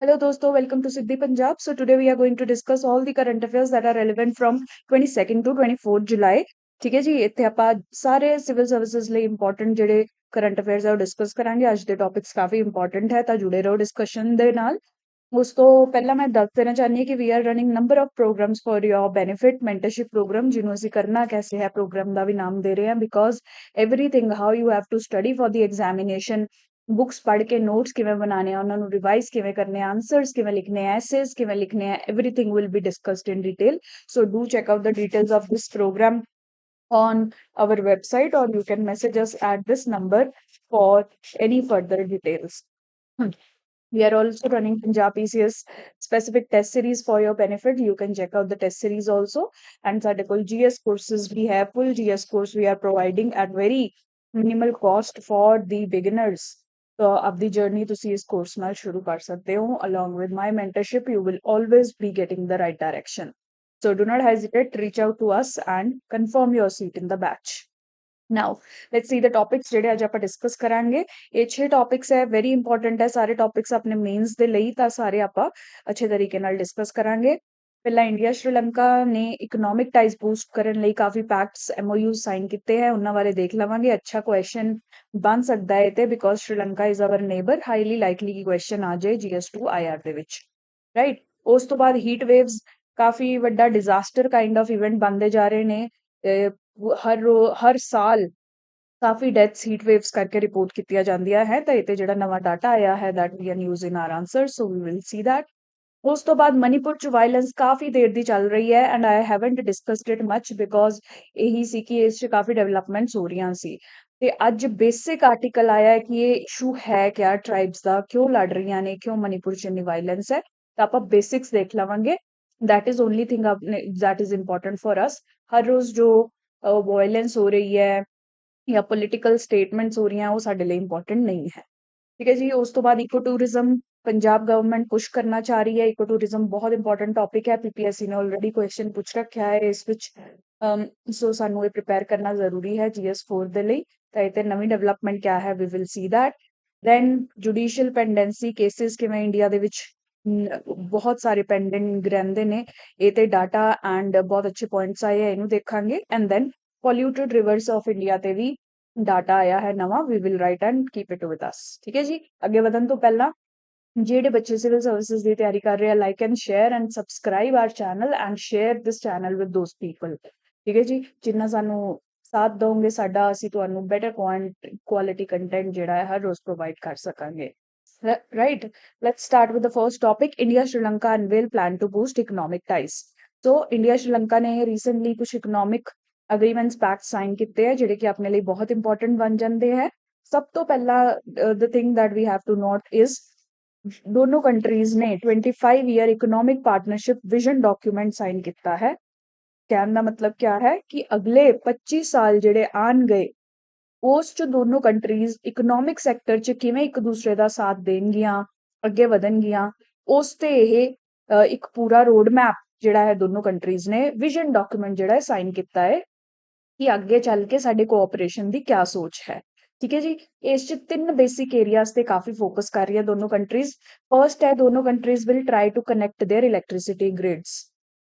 Hello दोस्तों, welcome to Siddhi Punjab. So today we are going to discuss all the current affairs that are relevant from 22nd to 24th July. ਠੀਕ ਹੈ ਜੀ, ਇੱਥੇ ਆਪਾਂ ਸਾਰੇ civil services ਲਈ important ਜਿਹੜੇ ਕਰੰਟ ਅਫੇਅਰਸ ਆ ਉਹ ਡਿਸਕਸ ਕਰਾਂਗੇ। ਅੱਜ ਦੇ ਟੌਪਿਕਸ ਕਾਫੀ ਇੰਪੋਰਟੈਂਟ ਹੈ, ਤਾਂ ਜੁੜੇ ਰਹੋ ਡਿਸਕਸ਼ਨ ਦੇ ਨਾਲ। ਉਸ ਤੋਂ ਪਹਿਲਾਂ ਮੈਂ ਦੱਸ ਦੇਣਾ ਚਾਹੁੰਦੀ ਹਾਂ ਕਿ we are running number of programmes for your benefit mentorship programme, ਜਿਹਨੂੰ ਅਸੀਂ ਕਰਨਾ ਕੈਸੇ ਹੈ ਪ੍ਰੋਗਰਾਮ ਦਾ ਵੀ ਨਾਮ ਦੇ ਰਹੇ ਹਾਂ, because everything how you have to study for the examination, books पढ़ के नोट्स किवें बनाने हैं, उन्होंने रिवाइज किवें करने हैं, आंसर्स किवें लिखने हैं, एसेज किवें लिखने हैं, everything will be discussed in detail. So do check out the details of this program on our website, or you can message us at this number for any further details. We are also running Punjab PCS specific test series for your benefit. You can check out the test series also. And ਸਾਡੇ ਕੋਲ GS courses we have, full GS course we are providing at very minimal cost for the beginners. So ਆਪਦੀ journey ਤੁਸੀਂ ਇਸ course ਨਾਲ ਸ਼ੁਰੂ ਕਰ ਸਕਦੇ ਹੋ। Along with my mentorship, you will always be getting the right direction. So do not hesitate, reach out to us and confirm your seat in the batch. Now let's see the topics ਜਿਹੜੇ ਅੱਜ ਆਪਾਂ discuss ਕਰਾਂਗੇ। ਇਹ 6 topics ਹੈ, very important ਹੈ ਸਾਰੇ topics ਆਪਣੇ mains ਦੇ ਲਈ, ਤਾਂ ਸਾਰੇ ਆਪਾਂ ਅੱਛੇ ਤਰੀਕੇ ਨਾਲ ਡਿਸਕਸ ਕਰਾਂਗੇ। ਪਹਿਲਾਂ ਇੰਡੀਆ ਸ਼੍ਰੀਲੰਕਾ ਨੇ ਇਕਨੋਮਿਕ ਟਾਈਜ਼ ਬੂਸਟ ਕਰਨ ਲਈ ਕਾਫੀ ਪੈਕਟਸ ਐਮਓਯੂਜ਼ ਸਾਈਨ ਕੀਤੇ ਹੈ, ਉਹਨਾਂ ਬਾਰੇ ਦੇਖ ਲਵਾਂਗੇ। ਅੱਛਾ ਕੁਐਸਚਨ ਬਣ ਸਕਦਾ ਹੈ ਤੇ because Sri Lanka is our neighbour, highly likely ਕਿ ਕੁਐਸਚਨ ਆ ਜਾਏ GS2 IR ਦੇ ਵਿੱਚ, ਰਾਈਟ। ਉਸ ਤੋਂ ਬਾਅਦ ਹੀਟ ਵੇਵਸ ਕਾਫੀ ਵੱਡਾ ਡਿਜ਼ਾਸਟਰ ਕਾਈਂਡ ਆਫ ਇਵੈਂਟ ਬਣਦੇ ਜਾ ਰਹੇ ਨੇ। ਹਰ ਸਾਲ ਕਾਫੀ ਡੈਥਸ ਹੀਟ ਵੇਵਸ ਕਰਕੇ ਰਿਪੋਰਟ ਕੀਤੀਆਂ ਜਾਂਦੀਆਂ ਹੈ, ਤਾਂ ਇਹ ਤੇ ਜਿਹੜਾ ਨਵਾਂ ਡਾਟਾ ਆਇਆ ਹੈ that we can use in our answer, so we will see that. ਉਸ ਤੋਂ ਬਾਅਦ ਮਨੀਪੁਰ ਚ ਵਾਇਲੈਂਸ ਕਾਫੀ ਦੇਰ ਦੀ ਚੱਲ ਰਹੀ ਹੈ and I haven't discussed it much because ਇਹੀ ਸੀ ਕਿ ਇਸ ਚ ਕਾਫੀ ਡਿਵੈਲਪਮੈਂਟਸ ਹੋ ਰਹੀਆਂ ਸੀ। ਤੇ ਅੱਜ ਬੇਸਿਕ ਆਰਟੀਕਲ ਆਇਆ ਹੈ ਕਿ ਇਹ ਇਸ਼ੂ ਹੈ ਕਿਆ, ਟ੍ਰਾਈਬਸ ਦਾ ਕਿਉਂ ਲੜ ਰਹੀਆਂ ਨੇ, ਕਿਉਂ ਮਨੀਪੁਰ ਚ ਇੰਨੀ ਵਾਇਲੈਂਸ ਹੈ, ਤਾਂ ਆਪਾਂ ਬੇਸਿਕਸ ਦੇਖ ਲਵਾਂਗੇ। That is only thing that is important for us. हर रोज जो वायलेंस हो रही है ਜਾਂ ਪੋਲੀਟੀਕਲ ਸਟੇਟਮੈਂਟਸ ਹੋ ਰਹੀਆਂ ਉਹ ਸਾਡੇ ਲਈ ਇੰਪੋਰਟੈਂਟ ਨਹੀਂ ਹੈ, ਠੀਕ ਹੈ ਜੀ। ਉਸ ਤੋਂ ਬਾਅਦ ਇਕੋ ਟੂਰਿਜ਼ਮ ਪੰਜਾਬ ਗਵਰਨਮੈਂਟ ਪੁਸ਼ ਕਰਨਾ ਚਾਹ ਰਹੀ ਹੈ। ਇਕੋ ਟੂਰਿਜ਼ਮ ਬਹੁਤ ਇੰਪੋਰਟੈਂਟ ਟੌਪਿਕ ਹੈ, ਪੀਪੀਐਸਸੀ ਨੇ ਆਲਰੇਡੀ ਕੁਐਸਚਨ ਪੁੱਛ ਰੱਖਿਆ ਹੈ ਇਸ ਵਿੱਚ, ਸੋ ਸਾਨੂੰ ਇਹ ਪ੍ਰਿਪੇਅਰ ਕਰਨਾ ਜ਼ਰੂਰੀ ਹੈ GS4 ਦੇ ਲਈ। ਤਾਂ ਇਹ ਤੇ ਨਵੀਂ ਡਿਵੈਲਪਮੈਂਟ ਕਿਆ ਹੈ, we will see that. Then judicial pendency cases ਕਿਵੇਂ ਇੰਡੀਆ ਦੇ ਵਿੱਚ ਬਹੁਤ ਸਾਰੇ ਪੈਂਡਿੰਗ ਰਹਿੰਦੇ ਨੇ, ਇਹ ਤੇ ਡਾਟਾ ਐਂਡ ਬਹੁਤ ਅੱਛੇ ਪੁਆਇੰਟਸ ਆਏ ਹੈ, ਇਹਨੂੰ ਦੇਖਾਂਗੇ। And then polluted rivers of India ਤੇ ਵੀ ਡਾਟਾ ਆਇਆ ਹੈ ਨਵਾਂ, we will write and keep it with us, ਠੀਕ ਹੈ ਜੀ। ਅੱਗੇ ਵਧਣ ਤੋਂ ਪਹਿਲਾਂ ਜਿਹੜੇ ਬੱਚੇ ਸਿਵਲ ਸਰਵਿਸਿਜ਼ ਦੀ ਤਿਆਰੀ ਕਰ ਰਹੇ ਆ, like and share and subscribe our channel and share this channel with ਦੋਸ people, ਠੀਕ ਹੈ ਜੀ। ਜਿੰਨਾ ਸਾਨੂੰ ਸਾਥ ਦਓਗੇ ਸਾਡਾ, ਅਸੀਂ ਤੁਹਾਨੂੰ ਬੈਟਰ ਕੁਆਲਿਟੀ ਕੰਟੈਂਟ ਜਿਹੜਾ ਹੈ ਹਰ ਰੋਜ਼ ਪ੍ਰੋਵਾਈਡ ਕਰ ਸਕਾਂਗੇ, right. Let's start with the first topic. India Sri Lanka unveil plan to boost economic ties. So India Sri Lanka ਨੇ recently ਕੁਝ economic agreements pacts sign ਕੀਤੇ ਹੈ ਜਿਹੜੇ ਕਿ ਆਪਣੇ ਲਈ ਬਹੁਤ important ਬਣ ਜਾਂਦੇ ਹੈ। ਸਭ ਤੋਂ ਪਹਿਲਾਂ the thing that we have to note is ਦੋਨੋਂ ਕੰਟਰੀਜ਼ ਨੇ 25 year economic partnership vision document sign ਕੀਤਾ ਹੈ। ਕਹਿਣ ਦਾ ਮਤਲਬ ਕਿਆ ਹੈ ਕਿ ਅਗਲੇ 25 ਸਾਲ ਜਿਹੜੇ ਆਣਗੇ ਉਸ ਚ ਦੋਨੋਂ ਕੰਟਰੀਜ਼ ਇਕਨੋਮਿਕ ਸੈਕਟਰ ਚ ਕਿਵੇਂ ਇੱਕ ਦੂਸਰੇ ਦਾ ਸਾਥ ਦੇਣਗੀਆਂ, ਅੱਗੇ ਵਧਣਗੀਆਂ, ਉਸ ਤੇ ਇਹ ਇੱਕ ਪੂਰਾ ਰੋਡ ਮੈਪ ਜਿਹੜਾ ਹੈ ਦੋਨੋਂ ਕੰਟਰੀਜ਼ ਨੇ ਵਿਜ਼ਨ ਡਾਕੂਮੈਂਟ ਜਿਹੜਾ ਹੈ ਸਾਈਨ ਕੀਤਾ ਹੈ ਕਿ ਅੱਗੇ ਚੱਲ ਕੇ ਸਾਡੇ ਕੋਆਪਰੇਸ਼ਨ ਦੀ ਕਿਆ ਸੋਚ ਹੈ, ਠੀਕ ਹੈ ਜੀ। ਇਸ ਚ 3 ਬੇਸਿਕ ਏਰੀਆਜ਼ ਤੇ ਕਾਫੀ ਫੋਕਸ ਕਰ ਰਹੀ ਹੈ ਦੋਨੋਂ ਕੰਟਰੀਜ਼। ਫਰਸਟ ਹੈ, ਦੋਨੋਂ countries will try to connect their electricity grids,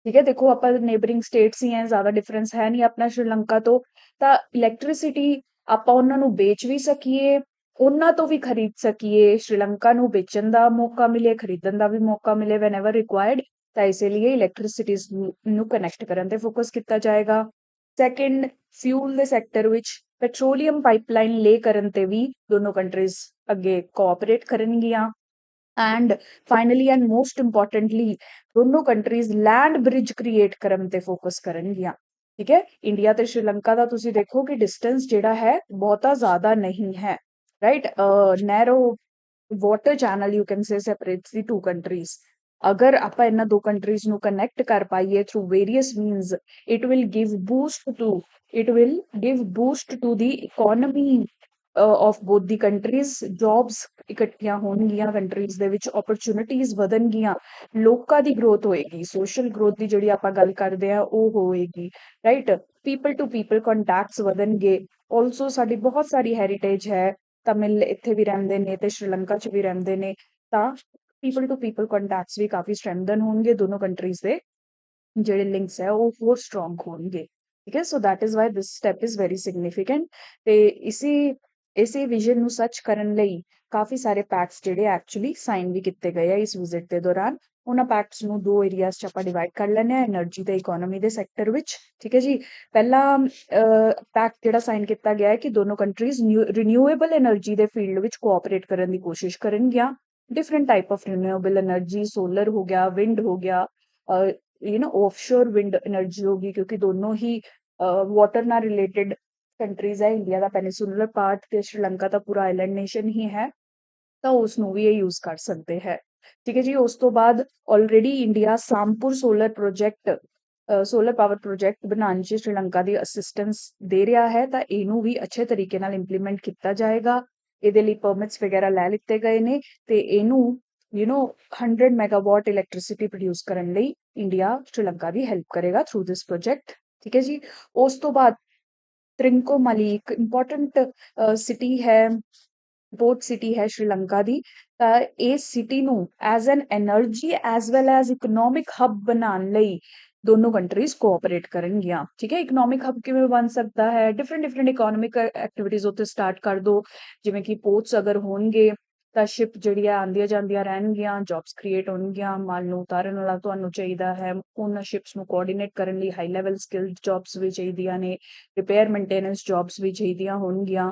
ਠੀਕ ਹੈ। ਦੇਖੋ ਆਪਾਂ ਨੇਬਰਿੰਗ ਸਟੇਟਸ ਹੀ ਹੈ, ਜ਼ਿਆਦਾ ਡਿਫਰੈਂਸ ਹੈ ਨਹੀਂ ਆਪਣਾ ਸ਼੍ਰੀਲੰਕਾ ਤੋਂ, ਤਾਂ ਇਲੈਕਟ੍ਰਿਸਿਟੀ ਆਪਾਂ ਉਹਨਾਂ ਨੂੰ ਵੇਚ ਵੀ ਸਕੀਏ, ਉਹਨਾਂ ਤੋਂ ਵੀ ਖਰੀਦ ਸਕੀਏ, ਸ਼੍ਰੀਲੰਕਾ ਨੂੰ ਵੇਚਣ ਦਾ ਮੌਕਾ ਮਿਲੇ, ਖਰੀਦਣ ਦਾ ਵੀ ਮੌਕਾ ਮਿਲੇ ਵੈਨਐਵਰ ਰਿਕੁਆਇਰਡ, ਤਾਂ ਇਸੇ ਲਈ ਇਲੈਕਟ੍ਰਿਸਿਟੀਜ਼ ਨੂੰ ਕਨੈਕਟ ਕਰਨ ਤੇ ਫੋਕਸ ਕੀਤਾ ਜਾਏਗਾ। ਸੈਕਿੰਡ, ਫਿਊਲ ਦੇ ਸੈਕਟਰ ਵਿੱਚ ਪੈਟਰੋਲੀਅਮ ਪਾਈਪਲਾਈਨ ਲੇ ਕਰਨ ਤੇ ਵੀ ਦੋਨੋਂ ਕੰਟਰੀਜ਼ ਅੱਗੇ ਕੋਆਪਰੇਟ ਕਰਨਗੀਆਂ। And finally and most importantly ਦੋਨੋਂ ਕੰਟਰੀਜ਼ ਲੈਂਡ ਬ੍ਰਿਜ ਕ੍ਰੀਏਟ ਕਰਨ ਤੇ ਫੋਕਸ ਕਰਨਗੀਆਂ, ਠੀਕ ਹੈ। ਇੰਡੀਆ ਤੇ ਸ਼੍ਰੀਲੰਕਾ ਦਾ ਤੁਸੀਂ ਦੇਖੋ ਕਿ ਡਿਸਟੈਂਸ ਜਿਹੜਾ ਹੈ ਬਹੁਤਾ ਜ਼ਿਆਦਾ ਨਹੀਂ ਹੈ, right. Narrow water channel you can say separates the two countries. ਅਗਰ ਆਪਾਂ ਇਹਨਾਂ ਦੋ ਕੰਟਰੀਜ਼ ਨੂੰ ਕਨੈਕਟ ਕਰ ਪਾਈਏ through various means, it will give boost to the economy of both the countries. Jobs ਇਕੱਠੀਆਂ ਹੋਣਗੀਆਂ ਕੰਟਰੀਜ਼ ਦੇ ਵਿੱਚ, ਓਪਰਚੁਨਿਟੀਜ਼ ਵਧਣਗੀਆਂ, ਲੋਕਾਂ ਦੀ ਗਰੋਥ ਹੋਏਗੀ, ਸੋਸ਼ਲ ਗਰੋਥ ਦੀ ਜਿਹੜੀ ਆਪਾਂ ਗੱਲ ਕਰਦੇ ਆ ਉਹ ਹੋਏਗੀ, right. People to people contacts ਵਧਣਗੇ। ਆਲਸੋ ਸਾਡੀ ਬਹੁਤ ਸਾਰੀ ਹੈਰੀਟੇਜ ਹੈ, ਤਮਿਲ ਇੱਥੇ ਵੀ ਰਹਿੰਦੇ ਨੇ ਤੇ ਸ਼੍ਰੀਲੰਕਾ ਚ ਵੀ ਰਹਿੰਦੇ ਨੇ, ਤਾਂ ਪੀਪਲ ਟੂ ਪੀਪਲ ਕੰਟੈਕਟਸ ਵੀ ਕਾਫੀ ਸਟਰੈਂਥਨ ਹੋਣਗੇ, ਦੋਨੋਂ ਕੰਟਰੀਜ਼ ਦੇ ਜਿਹੜੇ ਲਿੰਕਸ ਹੈ ਉਹ ਹੋਰ ਸਟਰੋਂਗ ਹੋਣਗੇ। ਠੀਕ ਹੈ, so that is why this step is very significant. ਤੇ ਇਸੇ ਵਿਜ਼ਨ ਨੂੰ ਸੱਚ ਕਰਨ ਲਈ ਕਾਫੀ ਸਾਰੇ ਪੈਕਟਸ ਜਿਹੜੇ ਐਕਚੁਅਲੀ ਸਾਈਨ ਵੀ ਕੀਤੇ ਗਏ ਆ ਇਸ ਵਿਜ਼ਿਟ ਦੇ ਦੌਰਾਨ। ਉਹਨਾਂ ਪੈਕਟਸ ਨੂੰ ਦੋ ਏਰੀਆਜ਼ 'ਚ ਆਪਾਂ ਡਿਵਾਈਡ ਕਰ ਲੈਂਦੇ ਹਾਂ, એનર્ਜੀ ਤੇ ਇਕੋਨੋਮੀ ਦੇ ਸੈਕਟਰ ਵਿੱਚ। ਠੀਕ ਹੈ ਜੀ, ਪਹਿਲਾ ਪੈਕਟ ਜਿਹੜਾ ਸਾਈਨ ਕੀਤਾ ਗਿਆ ਹੈ ਕਿ ਦੋਨੋਂ ਕੰਟਰੀਜ਼ ਰਿਨਿਊਏਬਲ એનર્ਜੀ ਦੇ ਫੀਲਡ ਵਿੱਚ ਕੋਆਪਰੇਟ ਕਰਨ ਦੀ ਕੋਸ਼ਿਸ਼ ਕਰਨਗੀਆਂ। Different type of renewable energy, solar ਹੋ ਗਿਆ, ਵਿੰਡ ਹੋ ਗਿਆ, ऑफशोर विंड एनर्जी होगी, क्योंकि दोनों ही वाटर ਨਾਲ ਰਿਲੇਟਡ ਕੰਟਰੀਜ਼ ਹੈ। ਇੰਡੀਆ ਦਾ ਪੈਨੀਸੂਲਰ ਪਾਰਟ ਤੇ ਸ਼੍ਰੀਲੰਕਾ ਦਾ ਪੂਰਾ ਆਈਲੈਂਡ ਨੇਸ਼ਨ ਹੀ ਹੈ, ਤਾਂ ਉਸ ਨੂੰ ਵੀ ਇਹ ਯੂਜ਼ ਕਰ ਸਕਦੇ ਹੈ। ਠੀਕ ਹੈ ਜੀ, ਉਸ ਤੋਂ ਬਾਅਦ already India Sampur solar power project ਬਣਾਉਣ 'ਚ ਸ਼੍ਰੀਲੰਕਾ ਦੀ ਅਸਿਸਟੈਂਸ ਦੇ ਰਿਹਾ ਹੈ, ਤਾਂ ਇਹਨੂੰ ਵੀ ਅੱਛੇ ਤਰੀਕੇ ਨਾਲ ਇੰਪਲੀਮੈਂਟ ਕੀਤਾ ਜਾਏਗਾ। ਇਹਦੇ ਲਈ ਪਰਮਿਟਸ ਵਗੈਰਾ ਲੈ ਲਿੱਤੇ ਗਏ ਨੇ, ਤੇ ਇਹਨੂੰ 100 ਮੈਗਾਵਾਟ ਇਲੈਕਟ੍ਰਿਸਿਟੀ ਪ੍ਰੋਡਿਊਸ ਕਰਨ ਲਈ ਇੰਡੀਆ ਸ਼੍ਰੀਲੰਕਾ ਦੀ ਹੈਲਪ ਕਰੇਗਾ ਥਰੂ ਦਿਸ ਪ੍ਰੋਜੈਕਟ। ਠੀਕ ਹੈ ਜੀ, ਉਸ ਤੋਂ ਬਾਅਦ ਤ੍ਰਿੰਕੋਮਾਲੀ ਇੱਕ ਇੰਪੋਰਟੈਂਟ ਸਿਟੀ ਹੈ, ਪੋਰਟ ਸਿਟੀ ਹੈ ਸ਼੍ਰੀਲੰਕਾ ਦੀ। ਤਾਂ ਇਸ ਸਿਟੀ ਨੂੰ as an energy as well as economic hub ਬਣਾਉਣ ਲਈ ਦੋਨੋਂ ਕੰਟਰੀਜ਼ ਕੋਆਪਰੇਟ ਕਰਨਗੀਆਂ। ਠੀਕ ਹੈ, ਇਕਨੋਮਿਕ ਹੱਬ ਕਿਵੇਂ ਬਣ ਸਕਦਾ ਹੈ? ਡਿਫਰੈਂਟ ਇਕਨੋਮਿਕ ਐਕਟੀਵਿਟੀਜ਼ ਉੱਤੇ ਸਟਾਰਟ ਕਰ ਦੋ, ਜਿਵੇਂ ਕਿ ਪੋਰਟਸ ਅਗਰ ਹੋਣਗੇ ਤਾਂ ਸ਼ਿਪ ਜਿਹੜੀ ਆ ਆਉਂਦੀਆਂ ਜਾਂਦੀਆਂ ਰਹਿਣਗੀਆਂ, ਜੌਬਸ ਕ੍ਰੀਏਟ ਹੋਣਗੀਆਂ। ਮਾਲ ਨੂੰ ਉਤਾਰਨ ਵਾਲਾ ਤੁਹਾਨੂੰ ਚਾਹੀਦਾ ਹੈ, ਉਹਨਾਂ ਸ਼ਿਪਸ ਨੂੰ ਕੋਆਰਡੀਨੇਟ ਕਰਨ ਲਈ ਹਾਈ ਲੈਵਲ ਸਕਿੱਲਡ ਜੌਬਸ ਵੀ ਚਾਹੀਦੀਆਂ ਨੇ, ਰਿਪੇਅਰ ਮੇਨਟੇਨੈਂਸ ਜੌਬਸ ਵੀ ਚਾਹੀਦੀਆਂ ਹੋਣਗੀਆਂ,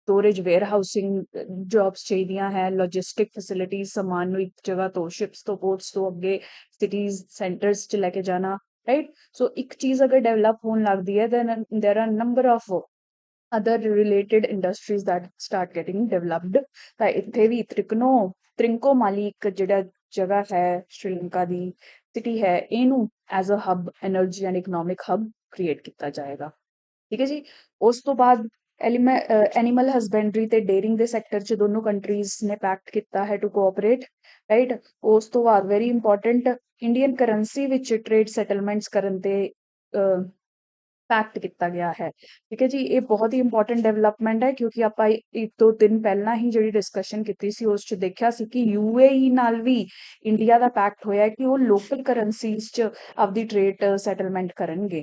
ਸਟੋਰੇਜ ਵੇਅਰ ਹਾਊਸਿੰਗ ਜੌਬਸ ਚਾਹੀਦੀਆਂ ਹੈ, ਲੌਜਿਸਟਿਕ ਫੈਸਿਲਿਟੀਜ਼, ਸਮਾਨ ਨੂੰ ਇੱਕ ਜਗ੍ਹਾ ਤੋਂ ਸ਼ਿਪਸ ਤੋਂ ਪੋਰਟਸ ਤੋਂ ਅੱਗੇ ਸਿਟੀਜ਼ ਸੈਂਟਰਸ 'ਚ ਲੈ ਕੇ ਜਾਣਾ, ਰਾਈਟ। ਸੋ ਇੱਕ ਚੀਜ਼ ਅਗਰ ਡਿਵੈਲਪ ਹੋਣ ਲੱਗਦੀ ਹੈ, then there are number of other related industries that start getting developed। ਤਾਂ ਇੱਥੇ ਵੀ ਤ੍ਰਿੰਕੋਮਾਲੀ ਇੱਕ ਜਿਹੜਾ ਜਗ੍ਹਾ ਹੈ ਸ਼੍ਰੀਲੰਕਾ ਦੀ ਸਿਟੀ ਹੈ, ਇਹਨੂੰ as a hub, energy and economic hub create ਕੀਤਾ ਜਾਏਗਾ। ਠੀਕ ਹੈ ਜੀ, ਉਸ ਤੋਂ ਬਾਅਦ ਐਨੀਮਲ ਹਸਬੈਂਡਰੀ ਤੇ ਡੇਅਰਿੰਗ ਦੇ ਸੈਕਟਰ 'ਚ ਦੋਨੋਂ ਕੰਟਰੀਜ਼ ਨੇ ਪੈਕਟ ਕੀਤਾ ਹੈ ਟੂ ਕੋਆਪਰੇਟ, ਰਾਈਟ। ਉਸ ਤੋਂ ਬਾਅਦ ਵੈਰੀ ਇੰਪੋਰਟੈਂਟ, ਇੰਡੀਅਨ ਕਰੰਸੀ ਵਿੱਚ ਟ੍ਰੇਡ ਸੈਟਲਮੈਂਟਸ ਕਰਨ ਤੇ ਪੈਕਟ ਕੀਤਾ ਗਿਆ ਹੈ। ਠੀਕ ਹੈ ਜੀ, ਇਹ ਬਹੁਤ ਹੀ ਇੰਪੋਰਟੈਂਟ ਡਿਵੈਲਪਮੈਂਟ ਹੈ, ਕਿਉਂਕਿ ਆਪਾਂ ਇੱਕ ਦੋ ਦਿਨ ਪਹਿਲਾਂ ਹੀ ਜਿਹੜੀ ਡਿਸਕਸ਼ਨ ਕੀਤੀ ਸੀ ਉਸ 'ਚ ਦੇਖਿਆ ਸੀ ਕਿ UAE ਨਾਲ ਵੀ ਇੰਡੀਆ ਦਾ ਪੈਕਟ ਹੋਇਆ ਕਿ ਉਹ ਲੋਕਲ ਕਰੰਸੀਜ਼ 'ਚ ਆਪਦੀ ਟ੍ਰੇਡ ਸੈਟਲਮੈਂਟ ਕਰਨਗੇ,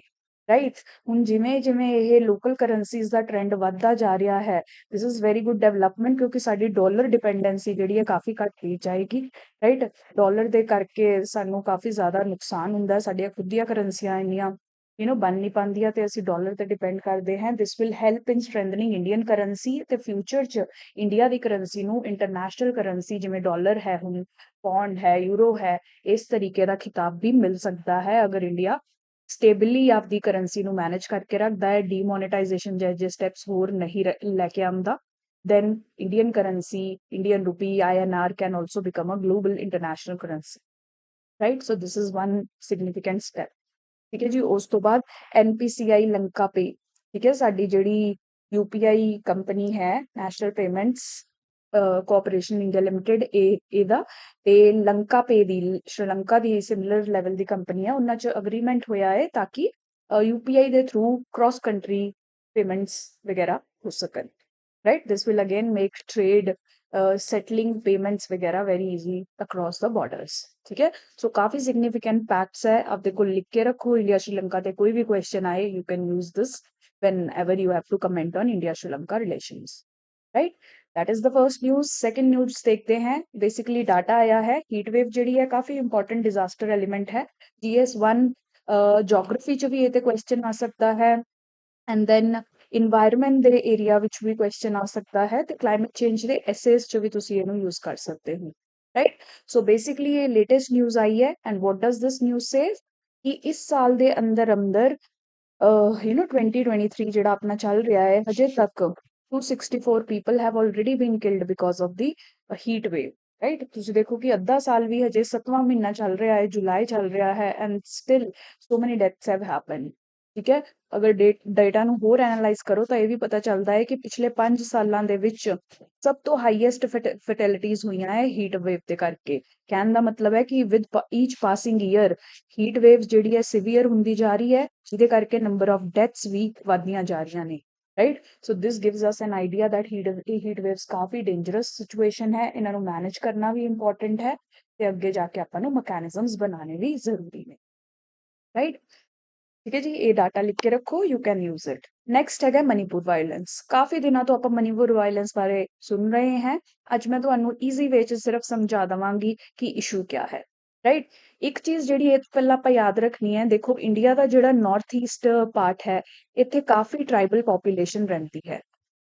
ਰਾਈਟ। ਹੁਣ ਜਿਵੇਂ ਜਿਵੇਂ ਇਹ ਲੋਕਲ ਕਰੰਸੀਜ਼ ਦਾ ਟ੍ਰੈਂਡ ਵੱਧਦਾ ਜਾ ਰਿਹਾ ਹੈ, this is very good development, ਕਿਉਂਕਿ ਸਾਡੀ ਡਾਲਰ ਡਿਪੈਂਡੈਂਸੀ ਜਿਹੜੀ ਹੈ ਕਾਫੀ ਘੱਟ ਰਹੀ ਜਾਏਗੀ, ਰਾਈਟ। ਡਾਲਰ ਦੇ ਕਰਕੇ ਸਾਨੂੰ ਕਾਫੀ ਜ਼ਿਆਦਾ ਨੁਕਸਾਨ ਹੁੰਦਾ, ਸਾਡੀਆਂ ਖੁਦ ਦੀਆਂ ਕਰੰਸੀਆਂ ਇੰਨੀਆਂ ਬਣ ਨਹੀਂ ਪਾਉਂਦੀਆਂ ਤੇ ਅਸੀਂ ਡਾਲਰ ਤੇ ਡਿਪੈਂਡ ਕਰਦੇ ਹਾਂ। This will help in strengthening Indian currency, ਤੇ ਫਿਊਚਰ 'ਚ ਇੰਡੀਆ ਦੀ ਕਰੰਸੀ ਨੂੰ ਇੰਟਰਨੈਸ਼ਨਲ ਕਰੰਸੀ ਜਿਵੇਂ ਡਾਲਰ ਹੈ, ਹੁਣ ਪੌਂਡ ਹੈ, ਯੂਰੋ ਹੈ, ਇਸ ਤਰੀਕੇ ਦਾ ਖਿਤਾਬ ਵੀ ਮਿਲ ਸਕਦਾ ਹੈ ਅਗਰ ਇੰਡੀਆ ਸਟੇਬਲੀ ਆਪਦੀ ਕਰੰਸੀ ਨੂੰ ਮੈਨੇਜ ਕਰਕੇ ਰੱਖਦਾ ਹੈ, ਡੀਮੋਨੇਟਾਈਜੇਸ਼ਨ ਜਿਹੇ ਸਟੈਪਸ ਹੋਰ ਨਹੀਂ ਲੈ ਕੇ ਆਉਂਦਾ, then Indian currency, Indian rupee, INR can also become a global international currency, right? So this is one significant step। ਠੀਕ ਹੈ ਜੀ, ਉਸ ਤੋਂ ਬਾਅਦ NPCI ਲੰਕਾ ਪੇ। ਠੀਕ ਹੈ, ਸਾਡੀ ਜਿਹੜੀ UPI ਕੰਪਨੀ ਹੈ, national payments cooperation India limited, ਇਹਦਾ ਤੇ ਲੰਕਾ ਪੇ ਦੀ ਸ਼੍ਰੀਲੰਕਾ ਦੀ ਸਿਮਿਲਰ ਲੈਵਲ ਦੀ ਕੰਪਨੀ ਹੈ, ਉਹਨਾਂ 'ਚ ਅਗਰੀਮੈਂਟ ਹੋਇਆ ਹੈ ਤਾਂ ਕਿ UPI ਦੇ ਥਰੂ ਕ੍ਰਾਸ ਕੰਟਰੀ ਪੇਮੈਂਟਸ ਵਗੈਰਾ ਹੋ ਸਕਣ, right. This will again make trade settling payments वगैरह very easy across the borders। ठीक है, सो काफी significant facts है, आप देखो लिख के रखो। इंडिया श्रीलंका ते कोई भी क्वेश्चन आए, you can use this whenever you have to comment on India Sri Lanka relations, right? That is the first news। second news देखते हैं, basically डाटा आया है, हीट वेव ਜਿਹੜੀ ਹੈ ਕਾਫੀ इंपॉर्टेंट डिजास्टर एलिमेंट है। GS1 geography ਚ ਵੀ ਇਹ ਤੇ क्वेश्चन आ सकता है, ਐਂਡ ਦੈਨ ਇਨਵਾਇਰਮੈਂਟ ਦੇ ਏਰੀਆ ਵਿੱਚ ਵੀ ਕੁਐਸਚਨ ਆ ਸਕਦਾ ਹੈ, ਤੇ ਕਲਾਈਮੇਟ ਚੇਂਜ ਦੇ ਐਸੇਸ 'ਚ ਵੀ ਤੁਸੀਂ ਇਹਨੂੰ ਯੂਜ਼ ਕਰ ਸਕਦੇ ਹੋ, ਰਾਈਟ। ਸੋ ਬੇਸਿਕਲੀ ਇਹ ਲੇਟੈਸਟ ਨਿਊਜ਼ ਆਈ ਹੈ, and what does this news say ਕਿ ਇਸ ਸਾਲ ਦੇ ਅੰਦਰ 2023 ਜਿਹੜਾ ਆਪਣਾ ਚੱਲ ਰਿਹਾ ਹੈ, ਹਜੇ ਤੱਕ 264 people have already been killed because of the heat wave, right. ਤੁਸੀਂ ਦੇਖੋ ਕਿ ਅੱਧਾ ਸਾਲ ਵੀ ਹਜੇ 7ਵਾਂ ਮਹੀਨਾ ਚੱਲ ਰਿਹਾ ਹੈ, ਜੁਲਾਈ ਚੱਲ ਰਿਹਾ ਹੈ, ਐਂਡ ਸਟਿਲ ਸੋ ਮੈਨੀ ਡੈਥਸ ਹੈਵ ਹੈਪਨ। ਠੀਕ ਹੈ, ਅਗਰ ਡੇਟਾ ਨੂੰ ਹੋਰ ਐਨਾਲਾਈਜ਼ ਕਰੋ ਤਾਂ ਇਹ ਵੀ ਪਤਾ ਚੱਲਦਾ ਹੈ ਕਿ ਪਿਛਲੇ 5 ਸਾਲਾਂ ਦੇ ਵਿੱਚ ਸਭ ਤੋਂ ਹਾਈਐਸਟ ਫੈਟੈਲਿਟੀਜ਼ ਹੋਈਆਂ ਹੈ ਹੀਟ ਵੇਵ ਦੇ ਕਰਕੇ। ਕਹਿਣ ਦਾ ਮਤਲਬ ਹੈ ਕਿ with each passing year heat wave ਜਿਹੜੀ ਹੈ ਸਿਵੀਅਰ ਹੁੰਦੀ ਜਾ ਰਹੀ ਹੈ, ਜਿਹਦੇ ਕਰਕੇ ਨੰਬਰ ਆਫ ਡੈਥਸ ਵੀ ਵੱਧਦੀਆਂ ਜਾ ਰਹੀਆਂ ਨੇ, right. So this gives us N idea that heat waves coffee dangerous situation ਹੈ, ਇਹਨਾਂ ਨੂੰ ਮੈਨੇਜ ਕਰਨਾ ਵੀ ਇੰਪੋਰਟੈਂਟ ਹੈ ਤੇ ਅੱਗੇ ਜਾ ਕੇ ਆਪਾਂ ਨੂੰ ਮਕੈਨਿਜ਼ਮਸ ਬਣਾਉਣੇ ਵੀ ਜ਼ਰੂਰੀ ਨੇ, ਰਾਈਟ। ਠੀਕ ਹੈ ਜੀ, ਇਹ ਡਾਟਾ ਲਿਖ ਕੇ ਰੱਖੋ, you can use it. Next ਹੈਗਾ ਮਨੀਪੁਰ ਵਾਇਲੈਂਸ। ਕਾਫੀ ਦਿਨਾਂ ਤੋਂ ਆਪਾਂ ਮਨੀਪੁਰ ਵਾਇਲੈਂਸ ਬਾਰੇ ਸੁਣ ਰਹੇ ਹਾਂ। ਅੱਜ ਮੈਂ ਤੁਹਾਨੂੰ ਈਜ਼ੀ ਵੇ ਚ ਸਿਰਫ ਸਮਝਾ ਦਵਾਂਗੀ ਕਿ ਇਸ਼ੂ ਕਿਆ ਹੈ, ਰਾਈਟ। ਇੱਕ ਚੀਜ਼ ਜਿਹੜੀ ਇਹ ਪਹਿਲਾਂ ਆਪਾਂ ਯਾਦ ਰੱਖਣੀ ਹੈ, ਦੇਖੋ ਇੰਡੀਆ ਦਾ ਜਿਹੜਾ ਨਾਰਥ ਈਸਟ ਪਾਰਟ ਹੈ, ਇੱਥੇ ਕਾਫੀ ਟ੍ਰਾਈਬਲ ਪੋਪੂਲੇਸ਼ਨ ਰਹਿੰਦੀ ਹੈ,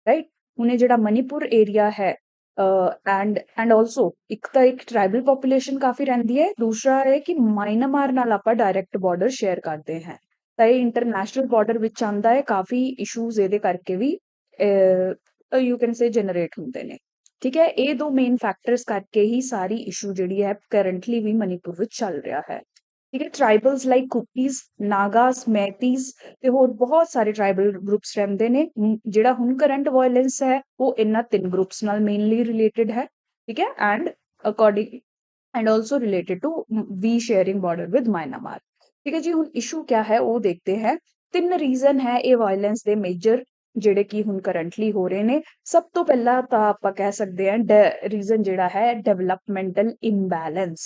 ਰਾਈਟ। ਹੁਣ ਇਹ ਜਿਹੜਾ ਮਨੀਪੁਰ ਏਰੀਆ ਹੈ ਐਂਡ ਆਲਸੋ ਇੱਕ ਤਾਂ ਇੱਕ ਟ੍ਰਾਈਬਲ ਪੋਪੂਲੇਸ਼ਨ ਕਾਫੀ ਰਹਿੰਦੀ ਹੈ, ਦੂਸਰਾ ਹੈ ਕਿ ਮਾਇਨਮਾਰ ਨਾਲ ਆਪਾਂ ਡਾਇਰੈਕਟ ਬਾਰਡਰ ਸ਼ੇਅਰ ਕਰਦੇ ਹਾਂ, ਤਾਂ ਇਹ ਇੰਟਰਨੈਸ਼ਨਲ ਬਾਰਡਰ ਵਿੱਚ ਆਉਂਦਾ ਹੈ। ਕਾਫੀ ਇਸ਼ੂਜ਼ ਇਹਦੇ ਕਰਕੇ ਵੀ ਯੂ ਕੈਨ ਸੇ ਜਨਰੇਟ ਹੁੰਦੇ ਨੇ, ਠੀਕ ਹੈ। ਇਹ ਦੋ ਮੇਨ ਫੈਕਟਰਸ ਕਰਕੇ ਹੀ ਸਾਰੀ ਇਸ਼ੂ ਜਿਹੜੀ ਹੈ ਕਰੰਟਲੀ ਵੀ ਮਨੀਪੁਰ ਵਿੱਚ ਚੱਲ ਰਿਹਾ ਹੈ, ਠੀਕ ਹੈ। ਟ੍ਰਾਈਬਲਸ ਲਾਈਕ ਕੁਕੀਜ਼, ਨਾਗਾਸ, ਮੈਤੀਜ਼ ਤੇ ਹੋਰ ਬਹੁਤ ਸਾਰੇ ਟ੍ਰਾਈਬਲ ਗਰੁੱਪਸ ਰਹਿੰਦੇ ਨੇ। ਜਿਹੜਾ ਹੁਣ ਕਰੰਟ ਵਾਇਲੈਂਸ ਹੈ ਉਹ ਇਹਨਾਂ 3 ਗਰੁੱਪਸ ਨਾਲ ਮੇਨਲੀ ਰਿਲੇਟਡ ਹੈ, ਠੀਕ ਹੈ। And also related to we sharing border with Myanmar, ਠੀਕ ਹੈ ਜੀ। ਹੁਣ ਇਸ਼ੂ ਕਿਆ ਹੈ ਉਹ ਦੇਖਦੇ हैं। 3 ਰੀਜ਼ਨ ਹੈ ਇਹ ਵਾਇਲੈਂਸ ਦੇ ਮੇਜਰ ਜਿਹੜੇ ਕਿ ਹੁਣ ਕਰੰਟਲੀ ਹੋ ਰਹੇ ਨੇ। ਸਭ ਤੋਂ ਪਹਿਲਾਂ ਤਾਂ ਆਪਾਂ ਕਹਿ ਸਕਦੇ ਹਾਂ ਰੀਜ਼ਨ ਜਿਹੜਾ ਹੈ ਡਿਵੈਲਪਮੈਂਟਲ ਇੰਬੈਲੈਂਸ।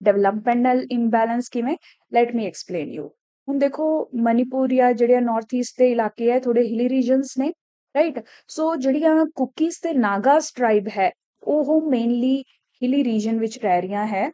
ਡਿਵੈਲਪਮੈਂਟਲ ਇੰਬੈਲੈਂਸ ਕਿਵੇਂ, ਲੈਟ ਮੀ ਐਕਸਪਲੇਨ ਯੂ। ਹੁਣ ਦੇਖੋ ਮਨੀਪੁਰ ਜਾਂ ਜਿਹੜੇ ਨਾਰਥ ਈਸਟ ਦੇ ਇਲਾਕੇ ਹੈ ਥੋੜੇ ਹਿਲੀ ਰੀਜਨਸ ਨੇ, ਰਾਈਟ। ਸੋ ਜਿਹੜੀਆਂ ਕੁਕੀਜ਼ ਤੇ ਨਾਗਾਸ ਟ੍ਰਾਈਬ ਹੈ ਉਹ ਮੇਨਲੀ ਹਿਲੀ ਰੀਜਨ ਵਿੱਚ ਰਹਿ ਰਹੀਆਂ ਹੈ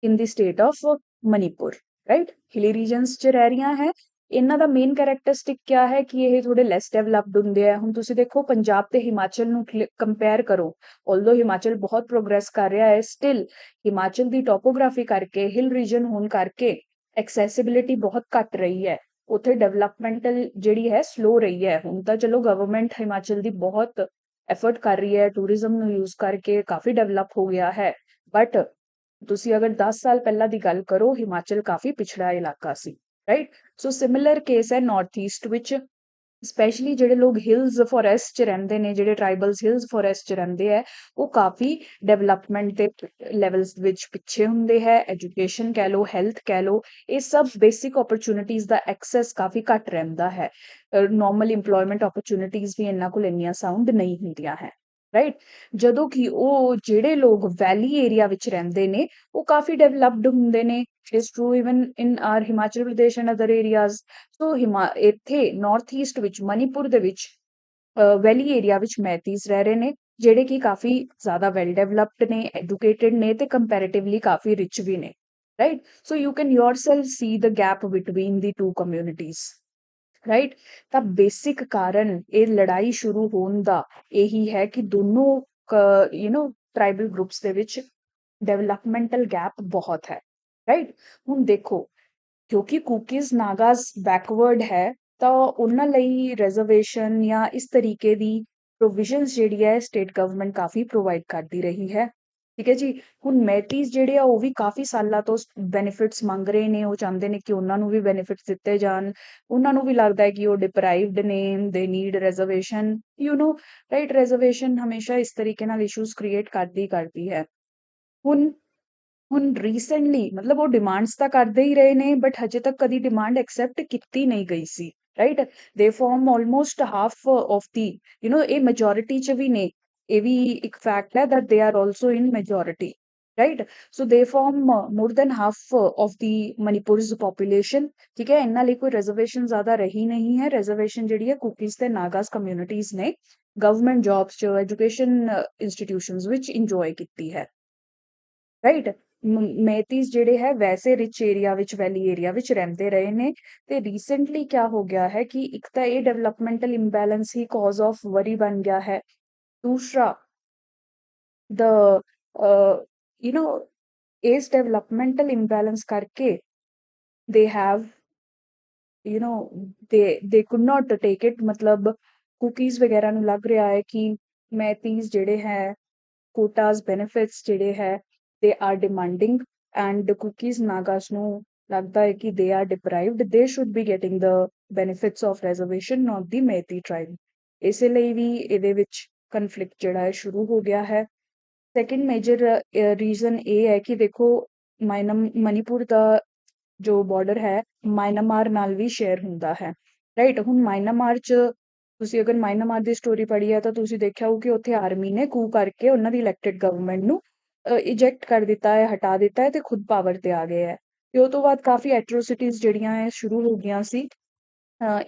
ਇਨ ਦੀ state of Manipur, right. ਹਿਲੀ regions 'ਚ ਰਹਿ ਰਹੀਆਂ ਹੈ। ਇਹਨਾਂ ਦਾ ਮੇਨ ਕੈਰੈਕਟਰਿਸਟਿਕ ਕਿਆ ਹੈ ਕਿ ਇਹ ਥੋੜੇ ਲੈਸ ਡਿਵੈਲਪਡ ਹੁੰਦੇ ਆ। ਹੁਣ ਤੁਸੀਂ ਦੇਖੋ ਪੰਜਾਬ ਤੇ ਹਿਮਾਚਲ ਨੂੰ ਕੰਪੇਅਰ ਕਰੋ, ਆਲਦੋ ਹਿਮਾਚਲ ਬਹੁਤ ਪ੍ਰੋਗਰੈਸ ਕਰ ਰਿਹਾ ਹੈ, ਸਟਿਲ ਹਿਮਾਚਲ ਦੀ ਟੋਪੋਗ੍ਰਾਫੀ ਕਰਕੇ, ਹਿਲ ਰੀਜਨ ਹੋਣ ਕਰਕੇ ਐਕਸੈਸਿਬਿਲਿਟੀ ਬਹੁਤ ਘੱਟ ਰਹੀ ਹੈ, ਉੱਥੇ ਡਿਵੈਲਪਮੈਂਟਲ ਜਿਹੜੀ ਹੈ ਸਲੋ ਰਹੀ ਹੈ। ਹੁਣ ਤਾਂ ਚਲੋ ਗਵਰਨਮੈਂਟ ਹਿਮਾਚਲ ਦੀ ਬਹੁਤ ਐਫਰਟ ਕਰ ਰਹੀ ਹੈ, ਟੂਰਿਜ਼ਮ ਨੂੰ ਯੂਜ਼ ਕਰਕੇ ਕਾਫੀ ਡਿਵੈਲਪ ਹੋ ਗਿਆ ਹੈ, ਬਟ ਤੁਸੀਂ ਅਗਰ 10 ਸਾਲ ਪਹਿਲਾਂ ਦੀ ਗੱਲ ਕਰੋ ਹਿਮਾਚਲ ਕਾਫੀ ਪਿਛੜਾ ਇਲਾਕਾ ਸੀ, ਰਾਈਟ। ਸੋ ਸਿਮਿਲਰ ਕੇਸ ਹੈ ਨਾਰਥ ਈਸਟ ਵਿੱਚ, ਸਪੈਸ਼ਲੀ ਜਿਹੜੇ ਲੋਕ ਹਿਲਸ ਫੋਰੈਸਟ 'ਚ ਰਹਿੰਦੇ ਨੇ, ਜਿਹੜੇ ਟ੍ਰਾਈਬਲਸ ਹਿਲਸ ਫੋਰੈਸਟ 'ਚ ਰਹਿੰਦੇ ਹੈ, ਉਹ ਕਾਫੀ ਡਿਵੈਲਪਮੈਂਟ ਦੇ ਲੈਵਲਸ ਵਿੱਚ ਪਿੱਛੇ ਹੁੰਦੇ ਹੈ। ਐਜੂਕੇਸ਼ਨ ਕਹਿ ਲਓ, ਹੈਲਥ ਕਹਿ ਲਓ, ਇਹ ਸਭ ਬੇਸਿਕ ਓਪਰਚੁਨਿਟੀਜ਼ ਦਾ ਐਕਸੈਸ ਕਾਫੀ ਘੱਟ ਰਹਿੰਦਾ ਹੈ। ਨੋਰਮਲ ਇੰਪਲੋਇਮੈਂਟ ਓਪਰਚੁਨਿਟੀਜ਼ ਵੀ ਇਹਨਾਂ ਕੋਲ ਇੰਨੀਆਂ ਸਾਊਂਡ ਨਹੀਂ ਹੁੰਦੀਆਂ ਹੈ, ਰਾਈਟ। ਜਦੋਂ ਕਿ ਉਹ ਜਿਹੜੇ ਲੋਕ ਵੈਲੀ ਏਰੀਆ ਵਿੱਚ ਰਹਿੰਦੇ ਨੇ ਉਹ ਕਾਫੀ ਡਿਵੈਲਪਡ ਹੁੰਦੇ ਨੇ। It's true even in our Himachal Pradesh and other areas. So ਇੱਥੇ ਨਾਰਥ ਈਸਟ ਵਿੱਚ ਮਨੀਪੁਰ ਦੇ ਵਿੱਚ ਵੈਲੀ ਏਰੀਆ ਵਿੱਚ ਮੈਤੀਜ਼ ਰਹਿ ਰਹੇ ਨੇ, ਜਿਹੜੇ ਕਿ ਕਾਫੀ ਜ਼ਿਆਦਾ ਵੈਲ ਡਿਵੈਲਪਡ ਨੇ, ਐਜੂਕੇਟਡ ਨੇ ਤੇ ਕੰਪੈरेटिवली ਕਾਫੀ ਰਿਚ ਵੀ ਨੇ, right. So you can yourself C the gap between the 2 communities, right. ਤਾਂ ਬੇਸਿਕ ਕਾਰਨ ਇਹ ਲੜਾਈ ਸ਼ੁਰੂ ਹੋਣ ਦਾ ਇਹੀ ਹੈ ਕਿ ਦੋਨੋਂ ਟ੍ਰਾਈਬਲ ਗਰੁੱਪਸ ਦੇ ਵਿੱਚ ਡਿਵੈਲਪਮੈਂਟਲ ਗੈਪ ਬਹੁਤ ਹੈ, ਰਾਈਟ। ਹੁਣ ਦੇਖੋ ਕਿਉਂਕਿ ਕੁਕੀਜ਼ ਨਾਗਾਸ ਬੈਕਵਰਡ ਹੈ ਤਾਂ ਉਹਨਾਂ ਲਈ ਰਿਜ਼ਰਵੇਸ਼ਨ ਜਾਂ ਇਸ ਤਰੀਕੇ ਦੀ ਪ੍ਰੋਵੀਜ਼ਨਸ ਜਿਹੜੀ ਹੈ ਸਟੇਟ ਗਵਰਨਮੈਂਟ ਕਾਫੀ ਪ੍ਰੋਵਾਈਡ ਕਰਦੀ ਰਹੀ ਹੈ, ਠੀਕ ਹੈ ਜੀ। ਹੁਣ ਮੈਟੀਜ਼ ਜਿਹੜੇ ਆ ਉਹ ਵੀ ਕਾਫੀ ਸਾਲਾਂ ਤੋਂ ਬੈਨੀਫਿਟਸ ਮੰਗ ਰਹੇ ਨੇ, ਉਹ ਚਾਹੁੰਦੇ ਨੇ ਕਿ ਉਹਨਾਂ ਨੂੰ ਵੀ ਬੈਨੀਫਿਟਸ ਦਿੱਤੇ ਜਾਣ। ਉਹਨਾਂ ਨੂੰ ਵੀ ਲੱਗਦਾ ਹੈ ਕਿ ਉਹ ਡਿਪਰਾਈਵਡ ਨੇ, ਦੇ ਨੀਡ ਰਿਜ਼ਰਵੇਸ਼ਨ, ਰਾਈਟ। ਰਿਜ਼ਰਵੇਸ਼ਨ ਹਮੇਸ਼ਾ ਇਸ ਤਰੀਕੇ ਨਾਲ ਇਸ਼ੂਜ਼ ਕ੍ਰੀਏਟ ਕਰਦੀ ਹੈ। ਹੁਣ ਹੁਣ ਰੀਸੈਂਟਲੀ ਮਤਲਬ ਉਹ ਡਿਮਾਂਡਸ ਤਾਂ ਕਰਦੇ ਹੀ ਰਹੇ ਨੇ, ਬਟ ਹਜੇ ਤੱਕ ਕਦੀ ਡਿਮਾਂਡ ਐਕਸੈਪਟ ਕੀਤੀ ਨਹੀਂ ਗਈ ਸੀ, right. They form almost half of the ਇਹ ਮੈਜੋਰਿਟੀ 'ਚ ਵੀ ਨੇ, ਇਹ ਵੀ ਇੱਕ ਫੈਕਟ ਹੈ that they are also in majority, right. So they form more than half of the Manipur's population, ਠੀਕ ਹੈ। ਇਹਨਾਂ ਲਈ ਕੋਈ ਰਿਜ਼ਰਵੇਸ਼ਨ ਜ਼ਿਆਦਾ ਰਹੀ ਨਹੀਂ ਹੈ। ਰਿਜ਼ਰਵੇਸ਼ਨ ਜਿਹੜੀ ਹੈ ਕੁਕੀਜ਼ ਤੇ ਨਾਗਾਸ ਕਮਿਊਨਿਟੀਜ਼ ਨੇ ਗਵਰਨਮੈਂਟ ਜੌਬਸ 'ਚ, ਐਜੂਕੇਸ਼ਨ ਇੰਸਟੀਟਿਊਸ਼ਨਸ ਵਿੱਚ ਇੰਜੋਏ ਕੀਤੀ ਹੈ, ਰਾਈਟ। ਮੈਤੀਜ਼ ਜਿਹੜੇ ਹੈ ਵੈਸੇ ਰਿਚ ਏਰੀਆ ਵਿੱਚ, ਵੈਲੀ ਏਰੀਆ ਵਿੱਚ ਰਹਿੰਦੇ ਰਹੇ ਨੇ ਤੇ ਰੀਸੈਂਟਲੀ ਕਿਆ ਹੋ ਗਿਆ ਹੈ ਕਿ ਇੱਕ ਤਾਂ ਇਹ developmental imbalance he cause of ਵਰੀ ਬਣ ਗਿਆ ਹੈ। ਦੂਸਰਾ ਦ ਇਸ ਡਿਵੈਲਪਮੈਂਟਲ ਇੰਬੈਲੈਂਸ ਕਰਕੇ they have they could not take it, ਮਤਲਬ ਕੁਕੀਜ਼ ਵਗੈਰਾ ਨੂੰ ਲੱਗ ਰਿਹਾ ਹੈ ਕਿ ਮੈਤੀਜ਼ ਜਿਹੜੇ ਹੈ ਕੋਟਾਸ ਬੈਨੀਫਿਟਸ ਜਿਹੜੇ ਹੈ they are demanding, and Kukis Nagas ਨੂੰ ਲੱਗਦਾ ਹੈ ਕਿ they are deprived, they should be getting the benefits of reservation, not the Meitei tribe. ਇਸੇ ਲਈ ਵੀ ਇਹਦੇ ਵਿੱਚ ਕਨਫਲਿਕਟ ਜਿਹੜਾ ਹੈ ਸ਼ੁਰੂ ਹੋ ਗਿਆ ਹੈ। ਸੈਕਿੰਡ ਮੇਜਰ ਰੀਜ਼ਨ ਇਹ ਹੈ ਕਿ ਦੇਖੋ ਮਨੀਪੁਰ ਦਾ ਜੋ ਬਾਰਡਰ ਹੈ ਮਾਇਨਮਾਰ ਨਾਲ ਵੀ ਸ਼ੇਅਰ ਹੁੰਦਾ ਹੈ, ਰਾਈਟ। ਹੁਣ ਮਾਇਨਮਾਰ 'ਚ ਤੁਸੀਂ ਅਗਰ ਮਾਇਨਮਾਰ ਦੀ ਸਟੋਰੀ ਪੜ੍ਹੀ ਹੈ ਤਾਂ ਤੁਸੀਂ ਦੇਖਿਆ ਹੋ ਕਿ ਉੱਥੇ ਆਰਮੀ ਨੇ ਕੂ ਕਰਕੇ ਉਹਨਾਂ ਦੀ ਇਲੈਕਟਿਡ ਗਵਰਨਮੈਂਟ ਨੂੰ ਇਜੈਕਟ ਕਰ ਦਿੱਤਾ ਹੈ, ਹਟਾ ਦਿੱਤਾ ਹੈ ਤੇ ਖੁਦ ਪਾਵਰ ਤੇ ਆ ਗਏ ਹੈ। ਤੇ ਉਹ ਤੋਂ ਬਾਅਦ ਕਾਫੀ ਐਟਰੋਸਿਟੀਜ਼ ਜਿਹੜੀਆਂ ਹੈ ਸ਼ੁਰੂ ਹੋ ਗਈਆਂ ਸੀ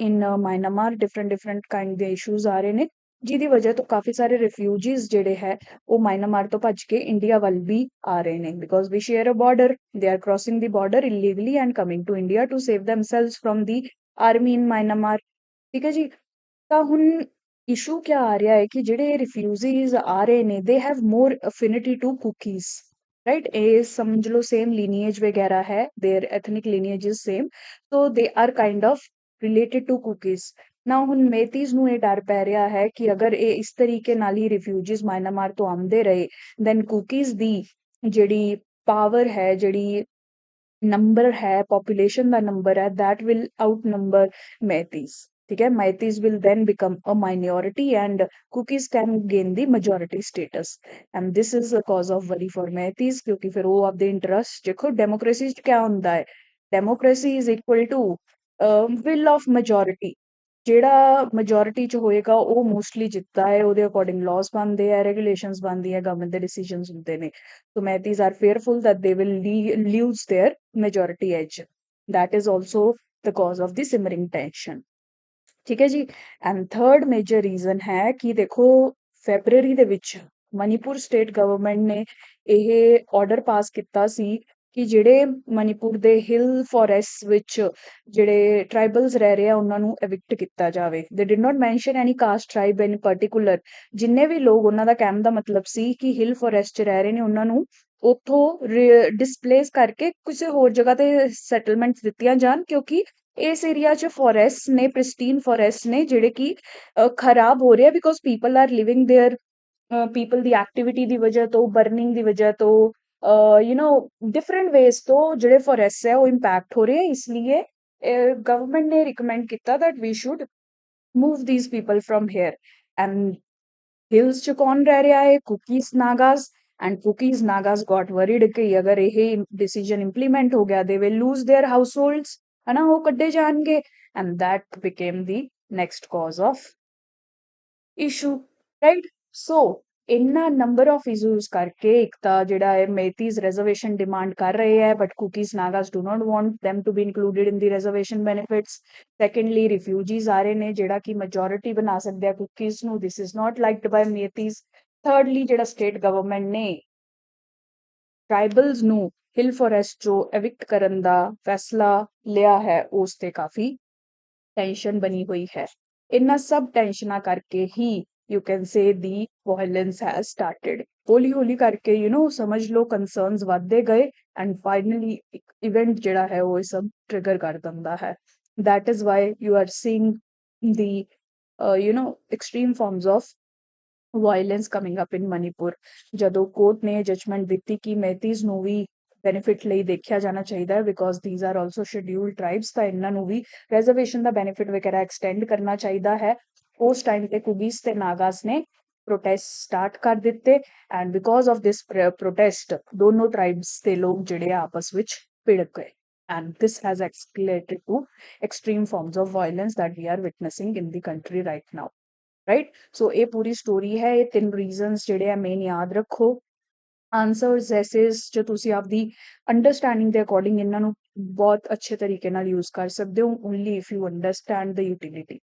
ਇਨ ਮਾਇਨਮਾਰ। ਡਿਫਰੈਂਟ ਕਾਈਂਡ ਦੇ ਇਸ਼ੂਜ਼ ਆ ਰਹੇ ਨੇ, ਜਿਹਦੀ ਵਜ੍ਹਾ ਤੋਂ ਕਾਫੀ ਸਾਰੇ ਰਿਫਿਊਜੀਜ਼ ਜਿਹੜੇ ਹੈ ਉਹ ਮਾਇਨਮਾਰ ਤੋਂ ਭੱਜ ਕੇ ਇੰਡੀਆ ਵੱਲ ਵੀ ਆ ਰਹੇ ਨੇ, because we share a border, they are crossing the border illegally and coming to India to save themselves from the army in Myanmar. ਠੀਕ ਹੈ ਜੀ। ਤਾਂ ਹੁਣ ਇਸ਼ੂ ਕਿਆ ਆ ਰਿਹਾ ਹੈ ਕਿ ਜਿਹੜੇ ਰਿਫਿਊਜੀਜ਼ ਆ ਰਹੇ ਨੇ they have more affinity to Kukis, right. ਇਹ ਸਮਝ ਲਓ ਸੇਮ ਲੀਨੀਏਜ ਵਗੈਰਾ ਹੈ, their ethnic lineage is same, so they are kind of related to cookies। ਨਾ ਹੁਣ ਮੇਤੀਜ਼ ਨੂੰ ਇਹ ਡਰ ਪੈ ਰਿਹਾ ਹੈ ਕਿ ਅਗਰ ਇਹ ਇਸ ਤਰੀਕੇ ਨਾਲ ਹੀ ਰਿਫਿਊਜੀਜ਼ ਮਾਇਨਮਾਰ ਤੋਂ ਆਉਂਦੇ ਰਹੇ ਦੈਨ ਕੁਕੀਜ਼ ਦੀ ਜਿਹੜੀ ਪਾਵਰ ਹੈ, ਜਿਹੜੀ ਨੰਬਰ ਹੈ, ਪੋਪੂਲੇਸ਼ਨ ਦਾ ਨੰਬਰ ਹੈ, that will outnumber Meiteis। ठीक है, Meiteis will then become a minority and cookies can gain the majority status, and this is a cause of worry for Meiteis क्योंकि फिर वो आपਦੇ इंटरेस्ट देखो डेमोक्रेसी ਚ क्या ਹੁੰਦਾ ਹੈ, democracy is equal to will of majority। ਜਿਹੜਾ majority ਚ ਹੋਏਗਾ ਉਹ ਮੋਸਟਲੀ ਜਿੱਤਦਾ ਹੈ, ਉਹਦੇ ਅਕੋਰਡਿੰਗ ਲਾਜ਼ ਬਣਦੇ ਆ, ਰੈਗੂਲੇਸ਼ਨਸ ਬਣਦੀਆਂ, ਗਵਰਨਮੈਂਟ ਦੇ ਡਿਸੀਜਨਸ ਹੁੰਦੇ ਨੇ। So Meiteis are fearful that they will lose their majority edge। That is also the cause of the simmering tension। ਠੀਕ ਹੈ ਜੀ। ਐਂਡ ਥਰਡ ਮੇਜਰ ਰੀਜ਼ਨ ਹੈ ਕਿ ਦੇਖੋ ਫੈਬਰਰੀ ਦੇ ਵਿੱਚ ਮਨੀਪੁਰ ਸਟੇਟ ਗਵਰਨਮੈਂਟ ਨੇ ਇਹ ਆਰਡਰ ਪਾਸ ਕੀਤਾ ਸੀ ਕਿ ਜਿਹੜੇ ਮਨੀਪੁਰ ਦੇ ਹਿਲ ਫੋਰੈਸਟ ਵਿੱਚ ਜਿਹੜੇ ਟ੍ਰਾਈਬਲਸ ਰਹਿ ਰਹੇ ਆ ਉਹਨਾਂ ਨੂੰ ਐਵਿਕਟ ਕੀਤਾ ਜਾਵੇ। They did not mention any caste tribe in particular, ਜਿੰਨੇ ਵੀ ਲੋਕ, ਉਹਨਾਂ ਦਾ ਕਹਿਣ ਦਾ ਮਤਲਬ ਸੀ ਕਿ ਹਿਲ ਫੋਰੈਸਟ 'ਚ ਰਹਿ ਰਹੇ ਨੇ ਉਹਨਾਂ ਨੂੰ ਉੱਥੋਂ ਡਿਸਪਲੇਸ ਕਰਕੇ ਕਿਸੇ ਹੋਰ ਜਗ੍ਹਾ ਤੇ ਸੈਟਲਮੈਂਟਸ ਦਿੱਤੀਆਂ ਜਾਣ, ਕਿਉਂਕਿ ਇਸ ਏਰੀਆ 'ਚ ਫੋਰੈਸਟ ਨੇ, ਪ੍ਰਿਸਟੀਨ ਫੋਰੈਸਟ ਨੇ ਜਿਹੜੇ ਕਿ ਖਰਾਬ ਹੋ ਰਹੇ ਆ because people are living there, people the activity ਦੀ ਵਜ੍ਹਾ ਤੋਂ, ਬਰਨਿੰਗ ਦੀ ਵਜ੍ਹਾ ਤੋਂ, ਡਿਫਰੈਂਟ ਵੇਜ਼ ਤੋਂ ਜਿਹੜੇ ਫੋਰੈਸਟ ਹੈ ਉਹ ਇੰਪੈਕਟ ਹੋ ਰਹੇ ਆ। ਇਸ ਲਈ ਗਵਰਨਮੈਂਟ ਨੇ ਰਿਕਮੈਂਡ ਕੀਤਾ that we should move these people from here। and hills ਚ ਕੌਣ ਰਹਿ ਰਿਹਾ ਹੈ? Kukis Nagas. And Kukis Nagas got worried ਕਿ ਅਗਰ ਇਹ ਡਿਸੀਜਨ ਇੰਪਲੀਮੈਂਟ ਹੋ ਗਿਆ they will lose their households, ਹਨਾ, ਉਹ ਕੱਢੇ ਜਾਣਗੇ। and that became the next cause of issue, right। so ਇੰਨਾ ਨੰਬਰ ਆਫ ਇਸ਼ੂਜ਼ ਕਰਕੇ ਇੱਕ ਤਾਂ ਜਿਹੜਾ ਹੈ ਮੇਤੀਜ਼ ਰਿਜ਼ਰਵੇਸ਼ਨ ਡਿਮਾਂਡ ਕਰ ਰਹੇ ਹੈ but Kukis Nagas do not want them to be included in the reservation benefits। Secondly refugees ਆ ਰਹੇ ਨੇ ਜਿਹੜਾ ਕਿ ਮੈਜੋਰਿਟੀ ਬਣਾ ਸਕਦੇ ਆ ਕੁਕੀਜ਼ ਨੂੰ, this is not liked by Meiteis. Thirdly ਜਿਹੜਾ ਸਟੇਟ ਗਵਰਨਮੈਂਟ ਨੇ ਟ੍ਰਾਈਬਲਸ ਨੂੰ ਹਿਲ ਫੋਰੈਸਟ ਚੋਂ ਐਵਿਕਟ ਕਰਨ ਦਾ ਫੈਸਲਾ ਲਿਆ ਹੈ ਉਸ ਤੇ ਕਾਫੀ ਟੈਨਸ਼ਨ ਬਣੀ ਹੋਈ ਹੈ। ਇਹਨਾਂ ਸਭ ਟੈਨਸ਼ਨਾਂ ਕਰਕੇ ਹੀ you can say the violence has started. ਹੌਲੀ ਹੌਲੀ ਕਰਕੇ ਸਮਝ ਲਓ ਕੰਸਰਨਸ ਵੱਧਦੇ ਗਏ ਐਂਡ ਫਾਈਨਲੀ ਇੱਕ ਇਵੈਂਟ ਜਿਹੜਾ ਹੈ ਉਹ ਇਹ ਸਭ ਟ੍ਰਿਗਰ ਕਰ ਦਿੰਦਾ ਹੈ। that is why you are seeing the extreme forms of violence coming up in Manipur। ਜਦੋਂ ਕੋਰਟ ਨੇ ਜਜਮੈਂਟ ਦਿੱਤੀ ਕਿ ਮੈਤੀਜ਼ ਨੂੰ ਵੀ ਬੈਨੀਫਿਟ ਲਈ ਦੇਖਿਆ ਜਾਣਾ ਚਾਹੀਦਾ ਹੈ because these are also scheduled tribes, ਤਾਂ ਇਹਨਾਂ ਨੂੰ ਵੀ ਰਿਜ਼ਰਵੇਸ਼ਨ ਦਾ ਬੈਨੀਫਿਟ ਵਗੈਰਾ ਐਕਸਟੈਂਡ ਕਰਨਾ ਚਾਹੀਦਾ ਹੈ। ਉਸ ਟਾਈਮ ਤੇ ਕੁਗੀਜ਼ ਤੇ ਨਾਗਾਸ ਨੇ ਪ੍ਰੋਟੈਸਟ ਸਟਾਰਟ ਕਰ ਦਿੱਤੇ and because of this protest ਦੋਨੋਂ ਟ੍ਰਾਈਬਸ ਦੇ ਲੋਕ ਜਿਹੜੇ ਆਪਸ ਵਿੱਚ ਭਿੜ ਗਏ and this has escalated to extreme forms of violence that we are witnessing in the country right now, right। so ਇਹ ਪੂਰੀ ਸਟੋਰੀ ਹੈ, ਇਹ ਤਿੰਨ ਰੀਜ਼ਨਸ ਜਿਹੜੇ ਆ ਮੇਨ ਯਾਦ ਰੱਖੋ। ਆਨਸਰਸ ਐਸੇਸ ਜੋ ਤੁਸੀਂ ਆਪਦੀ ਅੰਡਰਸਟੈਂਡਿੰਗ ਦੇ ਅਕੋਰਡਿੰਗ ਇਹਨਾਂ ਨੂੰ ਬਹੁਤ ਅੱਛੇ ਤਰੀਕੇ ਨਾਲ ਯੂਜ਼ ਕਰ ਸਕਦੇ ਹੋ only if you understand the utility,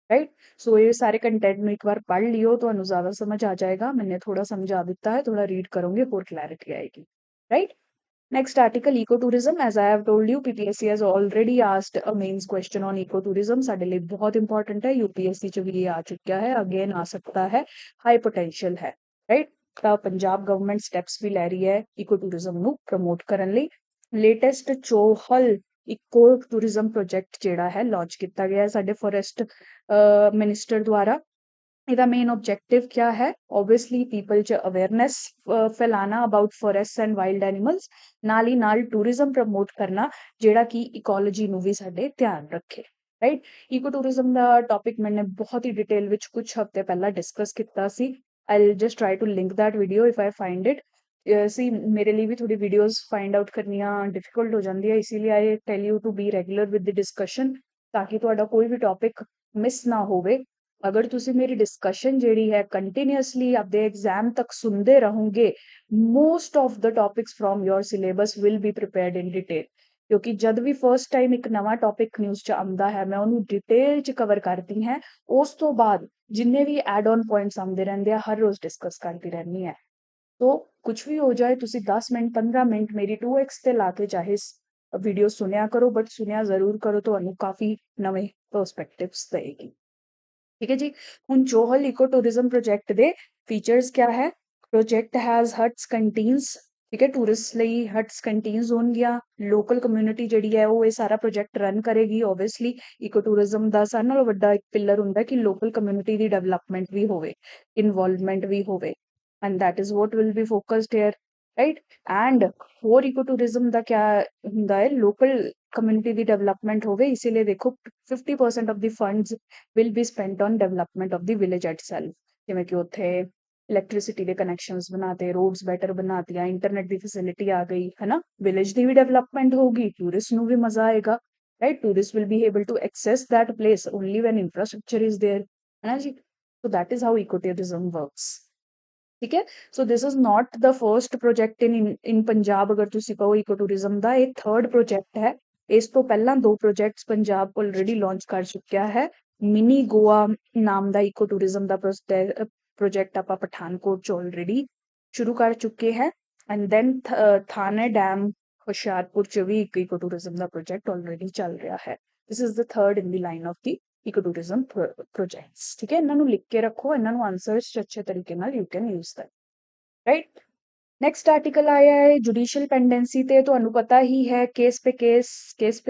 right. So ਇਹ ਸਾਰੇ ਕੰਟੈਂਟ ਨੂੰ ਇੱਕ ਵਾਰ ਪੜ੍ਹ ਲਿਓ, ਤੁਹਾਨੂੰ ਜ਼ਿਆਦਾ ਸਮਝ ਆ ਜਾਏਗਾ। ਮੈंने ਥੋੜਾ ਸਮਝਾ ਦਿੱਤਾ ਹੈ, ਥੋੜਾ ਰੀਡ ਕਰੋਗੇ ਹੋਰ ਕਲੈਰਿਟੀ ਆਏਗੀ, right. Next article, ecotourism। As I have told you, PPSC has already asked a mains question on ecotourism। ਸਾਡੇ ਲਈ ਬਹੁਤ ਇੰਪੋਰਟੈਂਟ ਹੈ, UPSC ਚ ਵੀ ਇਹ ਆ ਚੁੱਕਿਆ ਹੈ, ਅਗੇਨ ਆ ਸਕਦਾ ਹੈ, ਹਾਈ ਪੋਟੈਂਸ਼ੀਅਲ ਹੈ, ਰਾਈਟ। ਤਾਂ ਪੰਜਾਬ ਗਵਰਨਮੈਂਟ ਸਟੈਪਸ ਵੀ ਲੈ ਰਹੀ ਹੈ ਈਕੋਟੂਰਿਜ਼ਮ ਨੂੰ ਪ੍ਰਮੋਟ ਕਰਨ ਲਈ। ਲੇਟੈਸਟ ਚੋਹਲ ਇਕੋ ਟੂਰਿਜ਼ਮ ਪ੍ਰੋਜੈਕਟ ਜਿਹੜਾ ਹੈ ਲਾਂਚ ਕੀਤਾ ਗਿਆ ਹੈ ਸਾਡੇ ਫੋਰੈਸਟ ਮਿਨਿਸਟਰ ਦੁਆਰਾ। ਇਹਦਾ ਮੇਨ ਆਬਜੈਕਟਿਵ क्या है? obviously people ਚ ਅਵੇਅਰਨੈਸ ਫੈਲਾਣਾ about forest and wild animals, ਨਾਲ ਹੀ ਨਾਲ ਟੂਰਿਜ਼ਮ ਪ੍ਰਮੋਟ ਕਰਨਾ ਜਿਹੜਾ ਕਿ ਇਕੋਲੋਜੀ ਨੂੰ ਵੀ ਸਾਡੇ ਧਿਆਨ ਰੱਖੇ, ਰਾਈਟ। ਈਕੋ ਟੂਰਿਜ਼ਮ ਦਾ ਟੌਪਿਕ ਮੈंने ਬਹੁਤ ਹੀ ਡਿਟੇਲ ਵਿੱਚ ਕੁਝ ਹਫ਼ਤੇ ਪਹਿਲਾਂ ਡਿਸਕਸ ਕੀਤਾ ਸੀ। I'll just try to link that video if I find it। ਸੀ ਮੇਰੇ ਲਈ ਵੀ ਥੋੜੀ ਵੀਡੀਓਜ਼ ਫਾਈਂਡ ਆਊਟ ਕਰਨੀਆਂ ਡਿਫਿਕਲਟ ਹੋ ਜਾਂਦੀ ਹੈ, ਇਸੀलिए I tell you to be regular with the discussion ਤਾਂ ਕਿ ਤੁਹਾਡਾ ਕੋਈ ਵੀ ਟੌਪਿਕ ਮਿਸ ਨਾ ਹੋਵੇ। अगर तुसी मेरी डिस्कशन जेह्ड़ी है कंटिन्यूअसली आपदे एग्जाम तक सुनदे रहोगे, most of the topics from your syllabus will be prepared in detail. क्योंकि जद भी फर्स्ट टाइम एक नवा टॉपिक न्यूज़ च आंदा है मैं ਉਹਨੂੰ डिटेल च कवर करती हैं। ਉਸ ਤੋਂ ਬਾਅਦ जिन्ने भी एड ऑन पॉइंट्स आंदे रहंदे आ हर रोज डिस्कस करती रहनी है। तो कुछ भी हो जाए तुसी 10 मिनट 15 मिनट मेरी 2x ਤੇ ਲਾ ਕੇ ਚਾਹੇ वीडियो सुनिया करो बट सुनिया जरूर करो ਤੁਹਾਨੂੰ काफी नवे पर्सपेक्टिव्स देगी। ठीक है जी। ਹੁਣ ਜੋਹਲ ਇਕੋ ਟੂਰਿਜ਼ਮ ਪ੍ਰੋਜੈਕਟ ਦੇ ਫੀਚਰਸ ਕਿਆ ਹੈ। ਪ੍ਰੋਜੈਕਟ ਹੈਜ਼ ਹਟਸ ਕੰਟੀਨਸ, ਠੀਕ ਹੈ, ਟੂਰਿਸਟ ਲਈ ਹਟਸ ਕੰਟੀਨਸ ਹੋਣਗੀਆਂ। ਲੋਕਲ ਕਮਿਊਨਿਟੀ ਜਿਹੜੀ ਹੈ ਉਹ ਇਹ ਸਾਰਾ ਪ੍ਰੋਜੈਕਟ ਰਨ ਕਰੇਗੀ। ਓਬਵੀਅਸਲੀ ਇਕੋ ਟੂਰਿਜ਼ਮ ਦਾ ਸਾਰਿਆਂ ਨਾਲੋਂ ਵੱਡਾ ਇੱਕ ਪਿਲਰ ਹੁੰਦਾ ਕਿ ਲੋਕਲ ਕਮਿਊਨਿਟੀ ਦੀ ਡਿਵੈਲਪਮੈਂਟ ਵੀ ਹੋਵੇ, ਇਨਵੋਲਵਮੈਂਟ ਵੀ ਹੋਵੇ, and that is what will be focused here, right? And ਹੋਰ ਇਕੋ ਟੂਰਿਜ਼ਮ ਦਾ ਕਿਆ ਹੁੰਦਾ ਹੈ, ਲੋਕਲ ਕਮਿਊਨਿਟੀ ਦੀ ਡਿਵੈਲਪਮੈਂਟ ਹੋਵੇ। ਇसीलिए देखो 50% of the funds will be spent on development of the village itself, ਜਿਵੇਂ ਕਿ ਉੱਥੇ ਇਲੈਕਟ੍ਰਿਸਿਟੀ ਦੇ ਕਨੈਕਸ਼ਨਸ ਬਣਾਤੇ, ਰੋਡਸ ਬੈਟਰ ਬਣਾਤੀਆਂ, ਇੰਟਰਨੈਟ ਦੀ ਫੈਸਿਲਿਟੀ ਆ ਗਈ ਹੈ ਨਾ, ਵਿਲੇਜ ਦੀ ਵੀ ਡਿਵੈਲਪਮੈਂਟ ਹੋਗੀ, ਟੂਰਿਸਟ ਨੂੰ ਵੀ ਮਜ਼ਾ ਆਏਗਾ, right? Tourists will be able to access that place only when infrastructure is there, है ना जी। so that is how ecotourism works। ठीक है। So this is not the first project in Punjab. अगर ਤੁਸੀਂ ਕਹੋ ਇਕੋ ਟੂਰਿਜ਼ਮ ਦਾ ਇਹ ਥਰਡ ਪ੍ਰੋਜੈਕਟ ਹੈ। ਇਸ ਤੋਂ ਪਹਿਲਾਂ ਦੋ ਪ੍ਰੋਜੈਕਟਸ ਪੰਜਾਬ ਆਲਰੇਡੀ ਲਾਂਚ ਕਰ ਚੁੱਕਿਆ ਹੈ। ਮਿਨੀ ਗੋਆ ਨਾਮ ਦਾ ਇਕੋ ਟੂਰਿਜ਼ਮ ਦਾ ਪ੍ਰੋਜੈਕਟ ਆਪਾਂ ਪਠਾਨਕੋਟ ਚ ਆਲਰੇਡੀ ਸ਼ੁਰੂ ਕਰ ਚੁੱਕੇ ਹੈ। ਐਂਡ ਦੈਨ ਥਾਣੇ ਡੈਮ ਹੁਸ਼ਿਆਰਪੁਰ ਚ ਵੀ ਇੱਕ ਇਕੋ ਟੂਰਿਜ਼ਮ ਦਾ ਪ੍ਰੋਜੈਕਟ ਆਲਰੇਡੀ ਚੱਲ ਰਿਹਾ ਹੈ। This is the third in the line of ਦੀ ਇਕੋ ਟੂਰਿਜ਼ਮ ਪ੍ਰੋਜੈਕਟਸ। ਠੀਕ ਹੈ, ਇਹਨਾਂ ਨੂੰ ਲਿਖ ਕੇ ਰੱਖੋ, ਇਹਨਾਂ ਨੂੰ ਆਨਸਰਸ ਚ ਅੱਛੇ ਤਰੀਕੇ ਨਾਲ you can use that, right. Next article आया है जुडिशियल पेंडेंसी ते। ਤੁਹਾਨੂੰ ਪਤਾ ਹੀ ਹੈ केस पे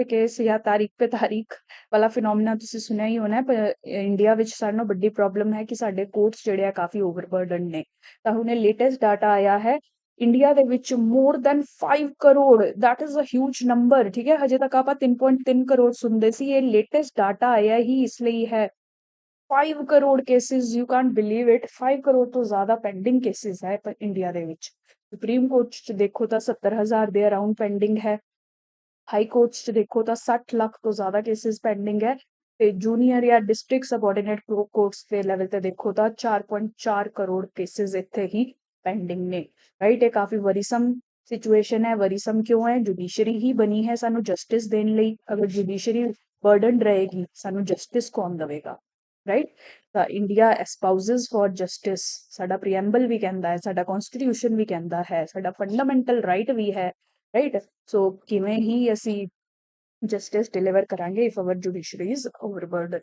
केस या तारीख पे तारीख वाला फिनोमिना ਤੁਸੀਂ ਸੁਣਿਆ ਹੀ ਹੋਣਾ। ਪਰ ਇੰਡੀਆ ਵਿੱਚ ਸਾਰਿਆਂ ਨਾਲੋਂ ਵੱਡੀ ਪ੍ਰੋਬਲਮ ਹੈ ਕਿ ਸਾਡੇ ਕੋਰਟਸ ਜਿਹੜੇ ਆ ਕਾਫੀ ਓਵਰਬਰਡਨ ਨੇ। ਤਾਂ ਹੁਣੇ ਲੇਟੈਸਟ ਡਾਟਾ ਆਇਆ ਹੈ ਇੰਡੀਆ ਦੇ ਵਿੱਚ more than 5 crore, that is a huge number. ਠੀਕ ਹੈ, ਹਜੇ ਤੱਕ ਆਪਾਂ 3.3 ਕਰੋੜ ਸੁਣਦੇ ਸੀ। ਇਹ ਲੇਟੈਸਟ ਡਾਟਾ ਆਇਆ ਹੀ ਇਸ ਲਈ ਹੈ। 5 crore cases, you can't believe it. 5 crore ਤੋਂ ਜ਼ਿਆਦਾ ਪੈਂਡਿੰਗ केसेस ਹੈ ਪਰ ਇੰਡੀਆ ਦੇ ਵਿੱਚ। ਸੁਪਰੀਮ ਕੋਰਟ ਚ ਦੇਖੋ ਤਾਂ 70,000 ਦੇ ਅਰਾਊਂਡ ਪੈਂਡਿੰਗ ਹੈ। ਹਾਈ ਕੋਰਟ ਚ ਦੇਖੋ ਤਾਂ 60 ਲੱਖ ਤੋਂ ਜ਼ਿਆਦਾ केसेस ਪੈਂਡਿੰਗ ਹੈ। ਤੇ ਜੂਨੀਅਰ ਜਾਂ ਡਿਸਟ੍ਰਿਕਟ ਸਬਆਰਡੀਨੇਟ ਕੋਰਟਸ ਦੇ ਲੈਵਲ ਤੇ ਦੇਖੋ ਤਾਂ 4.4 ਕਰੋੜ केसेस ਇੱਥੇ ਹੀ ਪੈਂਡਿੰਗ ਨੇ, ਰਾਈਟ। ਇਹ ਕਾਫੀ ਵਰੀਸਮ ਸਿਚੁਏਸ਼ਨ ਹੈ। ਵਰੀਸਮ ਕਿਉਂ ਹੈ? ਜੁਡੀਸ਼ਰੀ ਹੀ ਬਣੀ ਹੈ ਸਾਨੂੰ ਜਸਟਿਸ ਦੇਣ ਲਈ। ਅਗਰ ਜੁਡੀਸ਼ਰੀ ਬਰਡਨ ਰਹੇਗੀ ਸਾਨੂੰ ਜਸਟਿਸ ਕੌਣ ਦੇਵੇਗਾ, ਰਾਈਟ। ਤਾਂ ਇੰਡੀਆ ਐਸਪਾਊਜ਼ਸ ਫॉर ਜਸਟਿਸ, ਸਾਡਾ ਪ੍ਰੀਐਂਬਲ ਵੀ ਕਹਿੰਦਾ ਹੈ, ਸਾਡਾ ਕਨਸਟੀਟਿਊਸ਼ਨ ਵੀ ਕਹਿੰਦਾ ਹੈ, ਸਾਡਾ ਫੰਡਾਮੈਂਟਲ ਰਾਈਟ ਵੀ ਹੈ, ਰਾਈਟ। ਸੋ ਕਿਵੇਂ ਹੀ ਅਸੀਂ ਜਸਟਿਸ ਡਿਲੀਵਰ ਕਰਾਂਗੇ ਇਫ ਆਵਰ ਜੁਡੀਸ਼ਰੀ ਇਜ਼ ਓਵਰਬਰਡਨ।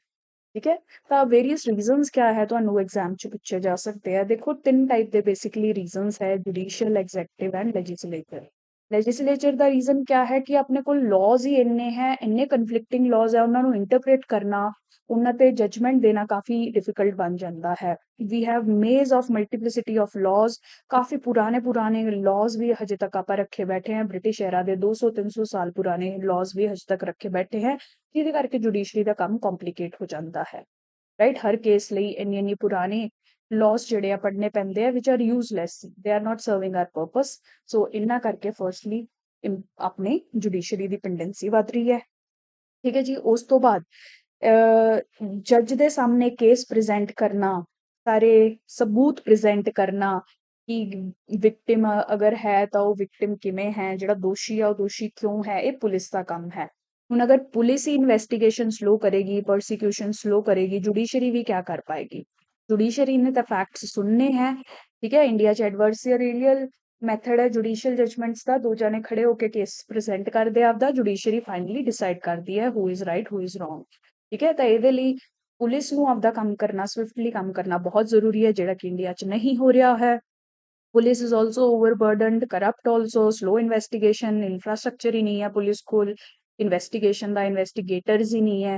ਠੀਕ ਹੈ। ਤਾਂ ਵੇਰੀਅਸ ਰੀਜ਼ਨਸ ਕਿਆ ਹੈ ਤੁਹਾਨੂੰ ਐਗਜ਼ਾਮ ਚ ਪੁੱਛੇ ਜਾ ਸਕਦੇ ਆ। ਦੇਖੋ ਤਿੰਨ ਟਾਈਪ ਦੇ ਬੇਸਿਕਲੀ ਰੀਜ਼ਨਸ ਹੈ, judicial, executive and legislature. Legislature the reason ਕਿਆ ਹੈ ਕਿ ਆਪਣੇ ਕੋਲ ਲਾਜ਼ ਹੀ ਇੰਨੇ ਹੈ, ਇੰਨੇ ਕਨਫਲਿਕਟਿੰਗ ਲਾਜ਼ ਹੈ, ਉਹਨਾਂ ਨੂੰ ਇੰਟਰਪ੍ਰੇਟ ਕਰਨਾ, ਉਹਨਾਂ ਤੇ ਜਜਮੈਂਟ ਦੇਣਾ ਕਾਫੀ ਡਿਫਿਕਲਟ ਬਣ ਜਾਂਦਾ ਹੈ। ਵੀ ਹੈਵ ਮੇਜ਼ ਆਫ ਮਲਟੀਪਲਿਸਿਟੀ ਆਫ ਲਾਜ਼। ਕਾਫੀ ਪੁਰਾਣੇ ਲਾਜ਼ ਵੀ ਹਜੇ ਤੱਕ ਆਪਾਂ ਰੱਖੇ ਬੈਠੇ हैं। ਬ੍ਰਿਟਿਸ਼ ਐਰਾ ਦੇ 200-300 ਸਾਲ ਪੁਰਾਣੇ ਲਾਜ਼ ਵੀ ਹਜੇ ਤੱਕ ਰੱਖੇ ਬੈਠੇ हैं, ਜਿਹਦੇ ਕਰਕੇ ਜੁਡੀਸ਼ਰੀ ਦਾ ਕੰਮ ਕੰਪਲਿਕੇਟ ਹੋ ਜਾਂਦਾ ਹੈ, ਰਾਈਟ। ਹਰ ਕੇਸ ਲਈ ਇੰਨੀ ਪੁਰਾਣੇ ਲਾਜ਼ ਜਿਹੜੇ ਆ ਪੜ੍ਹਨੇ ਪੈਂਦੇ ਆ which are useless, they are not serving our purpose. So ਇਹਨਾਂ ਕਰਕੇ ਫਰਸਟਲੀ ਆਪਣੇ ਜੁਡੀਸ਼ਰੀ ਦੀ ਪੈਂਡੈਂਸੀ ਵੱਧ ਰਹੀ ਹੈ। ਠੀਕ ਹੈ ਜੀ। ਉਸ ਤੋਂ ਬਾਅਦ ਜੱਜ ਦੇ ਸਾਹਮਣੇ ਕੇਸ ਪ੍ਰੈਜ਼ੈਂਟ ਕਰਨਾ, ਸਾਰੇ ਸਬੂਤ ਪ੍ਰੈਜ਼ੈਂਟ ਕਰਨਾ ਕਿ ਵਿਕਟਿਮ ਅਗਰ ਹੈ ਤਾਂ ਉਹ ਵਿਕਟਿਮ ਕਿਵੇਂ ਹੈ, ਜਿਹੜਾ ਦੋਸ਼ੀ ਆ ਉਹ ਦੋਸ਼ੀ ਕਿਉਂ ਹੈ, ਇਹ ਪੁਲਿਸ ਦਾ ਕੰਮ ਹੈ। ਹੁਣ ਅਗਰ ਪੁਲਿਸ ਹੀ ਇਨਵੈਸਟੀਗੇਸ਼ਨ ਸਲੋ ਕਰੇਗੀ, ਪ੍ਰੋਸੀਕਿਊਸ਼ਨ ਸਲੋ ਕਰੇਗੀ, ਜੁਡੀਸ਼ਰੀ ਵੀ क्या कर पाएगी। जुडिशरी ने तो फैक्ट्स सुनने हैं। ठीक है, इंडिया च एडवर्सरियल मैथड है जुडिशियल जजमेंट्स का। दो जाने खड़े होकर केस प्रेजेंट करते आपदा, जुडिशरी फाइनली डिसाइड करती है who is right who is wrong. ठीक है, तो ये पुलिस ਨੂੰ ਆਪਦਾ ਕੰਮ ਕਰਨਾ, ਸਵਿਫਟਲੀ ਕੰਮ ਕਰਨਾ ਬਹੁਤ ਜ਼ਰੂਰੀ ਹੈ, ਜਿਹੜਾ ਕਿ ਇੰਡੀਆ 'ਚ ਨਹੀਂ ਹੋ ਰਿਹਾ ਹੈ। Police is also overburdened, corrupt also, slow investigation, infrastructure ही नहीं है पुलिस को, इन्वेस्टिगेशन का इन्वेस्टिगेटर्स ही नहीं है।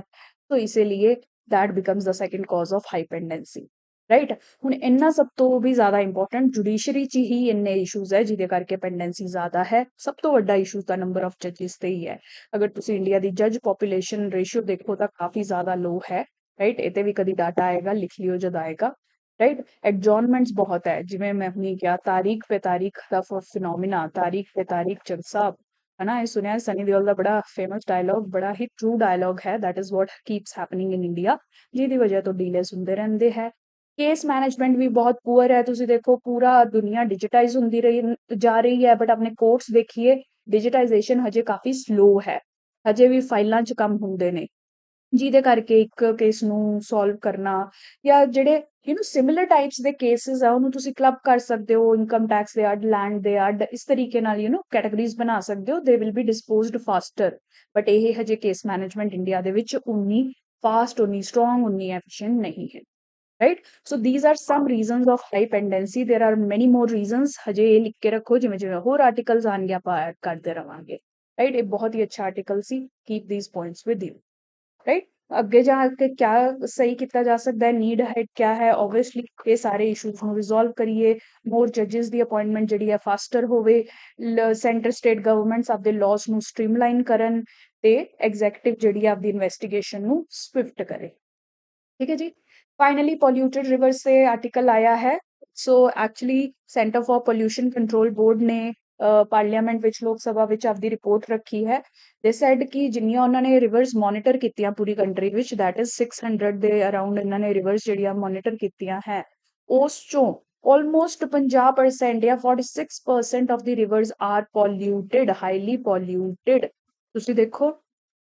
तो इसीलिए that becomes the second cause of high pendency, right. ਹੁਣ ਇੰਨਾ ਸਭ ਤੋਂ ਵੀ ਜ਼ਿਆਦਾ ਇੰਪੋਰਟੈਂਟ ਜੁਡੀਸ਼ਰੀ 'ਚ ਹੀ ਇੰਨੇ ਇਸ਼ੂਜ਼ ਹੈ ਜਿਹਦੇ ਕਰਕੇ ਪੈਂਡੈਂਸੀ ਜ਼ਿਆਦਾ ਹੈ। ਸਭ ਤੋਂ ਵੱਡਾ ਇਸ਼ੂ ਤਾਂ ਨੰਬਰ ਆਫ ਜੱਜਿਸ ਤੇ ਹੀ ਹੈ। ਅਗਰ ਤੁਸੀਂ ਇੰਡੀਆ ਦੀ ਜੱਜ ਪੋਪੂਲੇਸ਼ਨ ਰੇਸ਼ੀਓ ਦੇਖੋ ਤਾਂ ਕਾਫੀ ਜ਼ਿਆਦਾ ਲੋ ਹੈ, ਰਾਈਟ। ਇਹ ਤੇ ਵੀ ਕਦੀ ਡਾਟਾ ਆਏਗਾ, ਲਿਖ ਲਿਓ ਜਦ ਆਏਗਾ, राइट। एडजॉर्नमेंट्स बहुत है, जिवें मैं हुई क्या तारीख पे तारीख का फिनोमिना, तारीख पे तारीख जज साहब है ना? ये सुनिया सनी देओल ਦਾ ਬੜਾ ਫੇਮਸ ਡਾਇਲੌਗ, ਬੜਾ ਹੀ ਟਰੂ ਡਾਇਲੌਗ ਹੈ, that is what keeps happening in India, ਜਿਹਦੀ ਵਜ੍ਹਾ ਤੋਂ ਡੀਲੇਸ ਹੁੰਦੇ ਰਹਿੰਦੇ ਹੈ। ਕੇਸ ਮੈਨੇਜਮੈਂਟ ਵੀ ਬਹੁਤ ਪੂਅਰ ਹੈ, ਤੁਸੀਂ ਦੇਖੋ ਪੂਰਾ ਦੁਨੀਆ ਡਿਜੀਟਾਈਜ਼ ਹੁੰਦੀ ਰਹੀ ਜਾ ਰਹੀ ਹੈ, ਬਟ ਆਪਣੇ ਕੋਰਟਸ ਦੇਖੀਏ ਡਿਜੀਟਾਈਜ਼ੇਸ਼ਨ ਹਜੇ ਕਾਫੀ ਸਲੋ ਹੈ, ਹਜੇ ਵੀ ਫਾਈਲਾਂ 'ਚ ਕੰਮ ਹੁੰਦੇ ਨੇ, ਜਿਹਦੇ ਕਰਕੇ ਇੱਕ ਕੇਸ ਨੂੰ ਸੋਲਵ ਕਰਨਾ ਜਾਂ ਜਿਹੜੇ ਸਿਮਿਲਰ ਟਾਈਪਸ ਦੇ ਕੇਸਿਸ ਆ ਉਹਨੂੰ ਤੁਸੀਂ ਕਲੱਬ ਕਰ ਸਕਦੇ ਹੋ, ਇਨਕਮ ਟੈਕਸ ਦੇ ਅੱਡ, ਲੈਂਡ ਦੇ ਅੱਡ, ਇਸ ਤਰੀਕੇ ਨਾਲ ਕੈਟਾਗਰੀਜ਼ ਬਣਾ ਸਕਦੇ ਹੋ, they will be disposed faster. But ਇਹ ਹਜੇ ਕੇਸ ਮੈਨੇਜਮੈਂਟ ਇੰਡੀਆ ਦੇ ਵਿੱਚ ਉਨੀ ਫਾਸਟ, ਉਨੀ ਸਟਰੋਂਗ, ਉਨੀ ਐਫੀਸ਼ੀਐਂਟ ਨਹੀਂ ਹੈ, right? So these are sum reasons of high pendency, ਦੇਰ ਆਰ ਮੈਨੀ ਮੋਰ ਰੀਜ਼ਨਸ, ਹਜੇ ਇਹ ਲਿਖ ਕੇ ਰੱਖੋ, ਜਿਵੇਂ ਜਿਵੇਂ ਹੋਰ ਆਰਟੀਕਲਸ ਆਉਣਗੇ ਆਪਾਂ ਐਡ ਕਰਦੇ ਰਵਾਂਗੇ, ਰਾਈਟ? ਇਹ ਬਹੁਤ ਹੀ ਅੱਛਾ article C, keep these points with you, right? ਅੱਗੇ ਜਾ ਕੇ ਕਿਆ ਸਹੀ ਕੀਤਾ ਜਾ ਸਕਦਾ ਹੈ, ਨੀਡ ਹੈ ਕਿਆ ਹੈ, ਓਬਵੀਅਸਲੀ ਇਹ ਸਾਰੇ ਇਸ਼ੂਜ਼ ਨੂੰ ਰਿਜ਼ੋਲਵ ਕਰੀਏ, ਮੋਰ ਜੱਜਿਸ ਦੀ ਅਪਾਇੰਟਮੈਂਟ ਜਿਹੜੀ ਹੈ ਫਾਸਟਰ ਹੋਵੇ, ਸੈਂਟਰ ਸਟੇਟ ਗਵਰਨਮੈਂਟਸ ਆਪਦੇ ਲਾਜ਼ ਨੂੰ ਸਟ੍ਰੀਮਲਾਈਨ ਕਰਨ ਤੇ ਐਗਜ਼ੈਕਟਿਵ ਜਿਹੜੀ ਹੈ ਆਪਦੀ ਇਨਵੈਸਟੀਗੇਸ਼ਨ ਨੂੰ ਸਵਿਫਟ ਕਰੇ, ਠੀਕ ਹੈ ਜੀ। ਫਾਈਨਲੀ ਪੋਲਿਊਟਡ ਰਿਵਰਸ ਤੇ ਆਰਟੀਕਲ ਆਇਆ ਹੈ। So actually Centre for Pollution Control Board ਨੇ ਪਾਰਲੀਮੈਂਟ ਵਿੱਚ, ਲੋਕ ਸਭਾ ਵਿੱਚ ਆਪਦੀ ਰਿਪੋਰਟ ਰੱਖੀ ਹੈ। ਦੇ ਸੈਡ ਕਿ ਜਿੰਨੀਆਂ ਉਹਨਾਂ ਨੇ ਰਿਵਰਸ ਮੋਨੀਟਰ ਕੀਤੀਆਂ ਪੂਰੀ ਕੰਟਰੀ ਵਿੱਚ, ਦੈਟ ਇਜ਼ 600 ਦੇ ਅਰਾਊਂਡ ਇਹਨਾਂ ਨੇ ਰਿਵਰਸ ਜਿਹੜੀਆਂ ਮੋਨੀਟਰ ਕੀਤੀਆਂ ਹੈ, ਉਸ ਚੋਂ almost 50% ਜਾਂ 46% of the rivers are polluted, highly polluted. ਤੁਸੀਂ ਦੇਖੋ,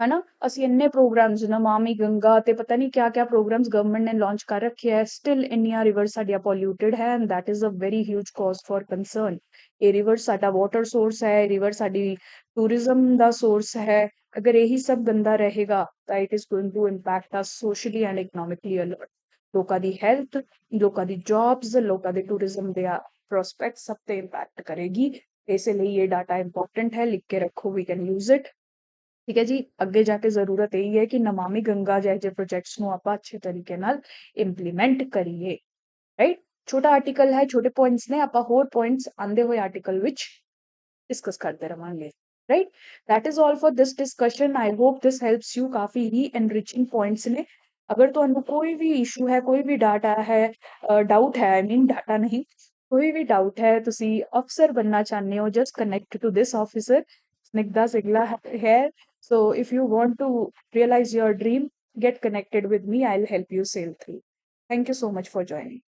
ਹਨਾ? ਅਸੀਂ ਇੰਨੇ ਪ੍ਰੋਗਰਾਮਸ, ਨਮਾਮੀ ਗੰਗਾ ਤੇ ਪਤਾ ਨਹੀਂ ਕਿਆ ਕਿਆ ਪ੍ਰੋਗਰਾਮਸ ਗਵਰਨਮੈਂਟ ਨੇ ਲਾਂਚ ਕਰ ਰੱਖੇ ਹੈ, ਸਟਿਲ ਇੰਨੀਆਂ ਰਿਵਰਸ ਸਾਡੀਆਂ ਪੋਲਿਊਟਡ ਹੈ, and that is a very huge cause for concern. ਇਹ ਰਿਵਰ ਸਾਡਾ ਵਾਟਰ ਸੋਰਸ ਹੈ, ਰਿਵਰ ਸਾਡੀ ਟੂਰਿਜ਼ਮ ਦਾ ਸੋਰਸ ਹੈ। ਅਗਰ ਇਹੀ ਸਭ ਗੰਦਾ ਰਹੇਗਾ ਤਾਂ it is going to impact us socially and economically alert. ਲੋਕਾਂ ਦੀ ਹੈਲਥ, ਲੋਕਾਂ ਦੀ ਜੌਬਸ, ਲੋਕਾਂ ਦੇ ਟੂਰਿਜ਼ਮ ਦੇ ਪ੍ਰੋਸਪੈਕਟ ਸਭ ਤੇ ਇੰਪੈਕਟ ਕਰੇਗੀ। ਇਸੇ ਲਈ ਇਹ ਡਾਟਾ ਇੰਪੋਰਟੈਂਟ ਹੈ, ਲਿਖ ਕੇ ਰੱਖੋ, ਵੀ ਕੈਨ ਯੂਜ਼ ਇਟ, ਠੀਕ ਹੈ ਜੀ। ਅੱਗੇ ਜਾ ਕੇ ਜ਼ਰੂਰਤ ਇਹੀ ਹੈ ਕਿ ਨਮਾਮੀ ਗੰਗਾ ਜਿਹੇ ਪ੍ਰੋਜੈਕਟਸ ਨੂੰ ਆਪਾਂ ਅੱਛੇ ਤਰੀਕੇ ਨਾਲ ਇੰਪਲੀਮੈਂਟ ਕਰੀਏ, ਰਾਈਟ? ਛੋਟਾ ਆਰਟੀਕਲ ਹੈ, ਛੋਟੇ ਪੁਆਇੰਟਸ ਨੇ, ਆਪਾਂ ਹੋਰ ਪੁਆਇੰਟਸ ਆਂਦੇ ਹੋਏ ਆਰਟੀਕਲ ਵਿੱਚ ਡਿਸਕਸ ਕਰਦੇ ਰਵਾਂਗੇ, right? That is all for this discussion, I hope this helps you. ਕਾਫੀ ਹੀ ਐਨਰਿਚਿੰਗ ਪੁਆਇੰਟਸ ਨੇ। ਅਗਰ ਤੁਹਾਨੂੰ ਕੋਈ ਵੀ ਇਸ਼ੂ ਹੈ, ਕੋਈ ਵੀ ਡਾਟਾ ਹੈ, ਡਾਊਟ ਹੈ, ਆਈ ਮੀਨ ਡਾਟਾ ਨਹੀਂ, ਕੋਈ ਵੀ ਡਾਊਟ ਹੈ, ਤੁਸੀਂ ਅਫਸਰ ਬਣਨਾ ਚਾਹੁੰਦੇ ਹੋ, just connect to this officer Snigdha Sigla here. So if you want to realize your dream, get connected with me. I'll help you sail through. Thank you so much for joining.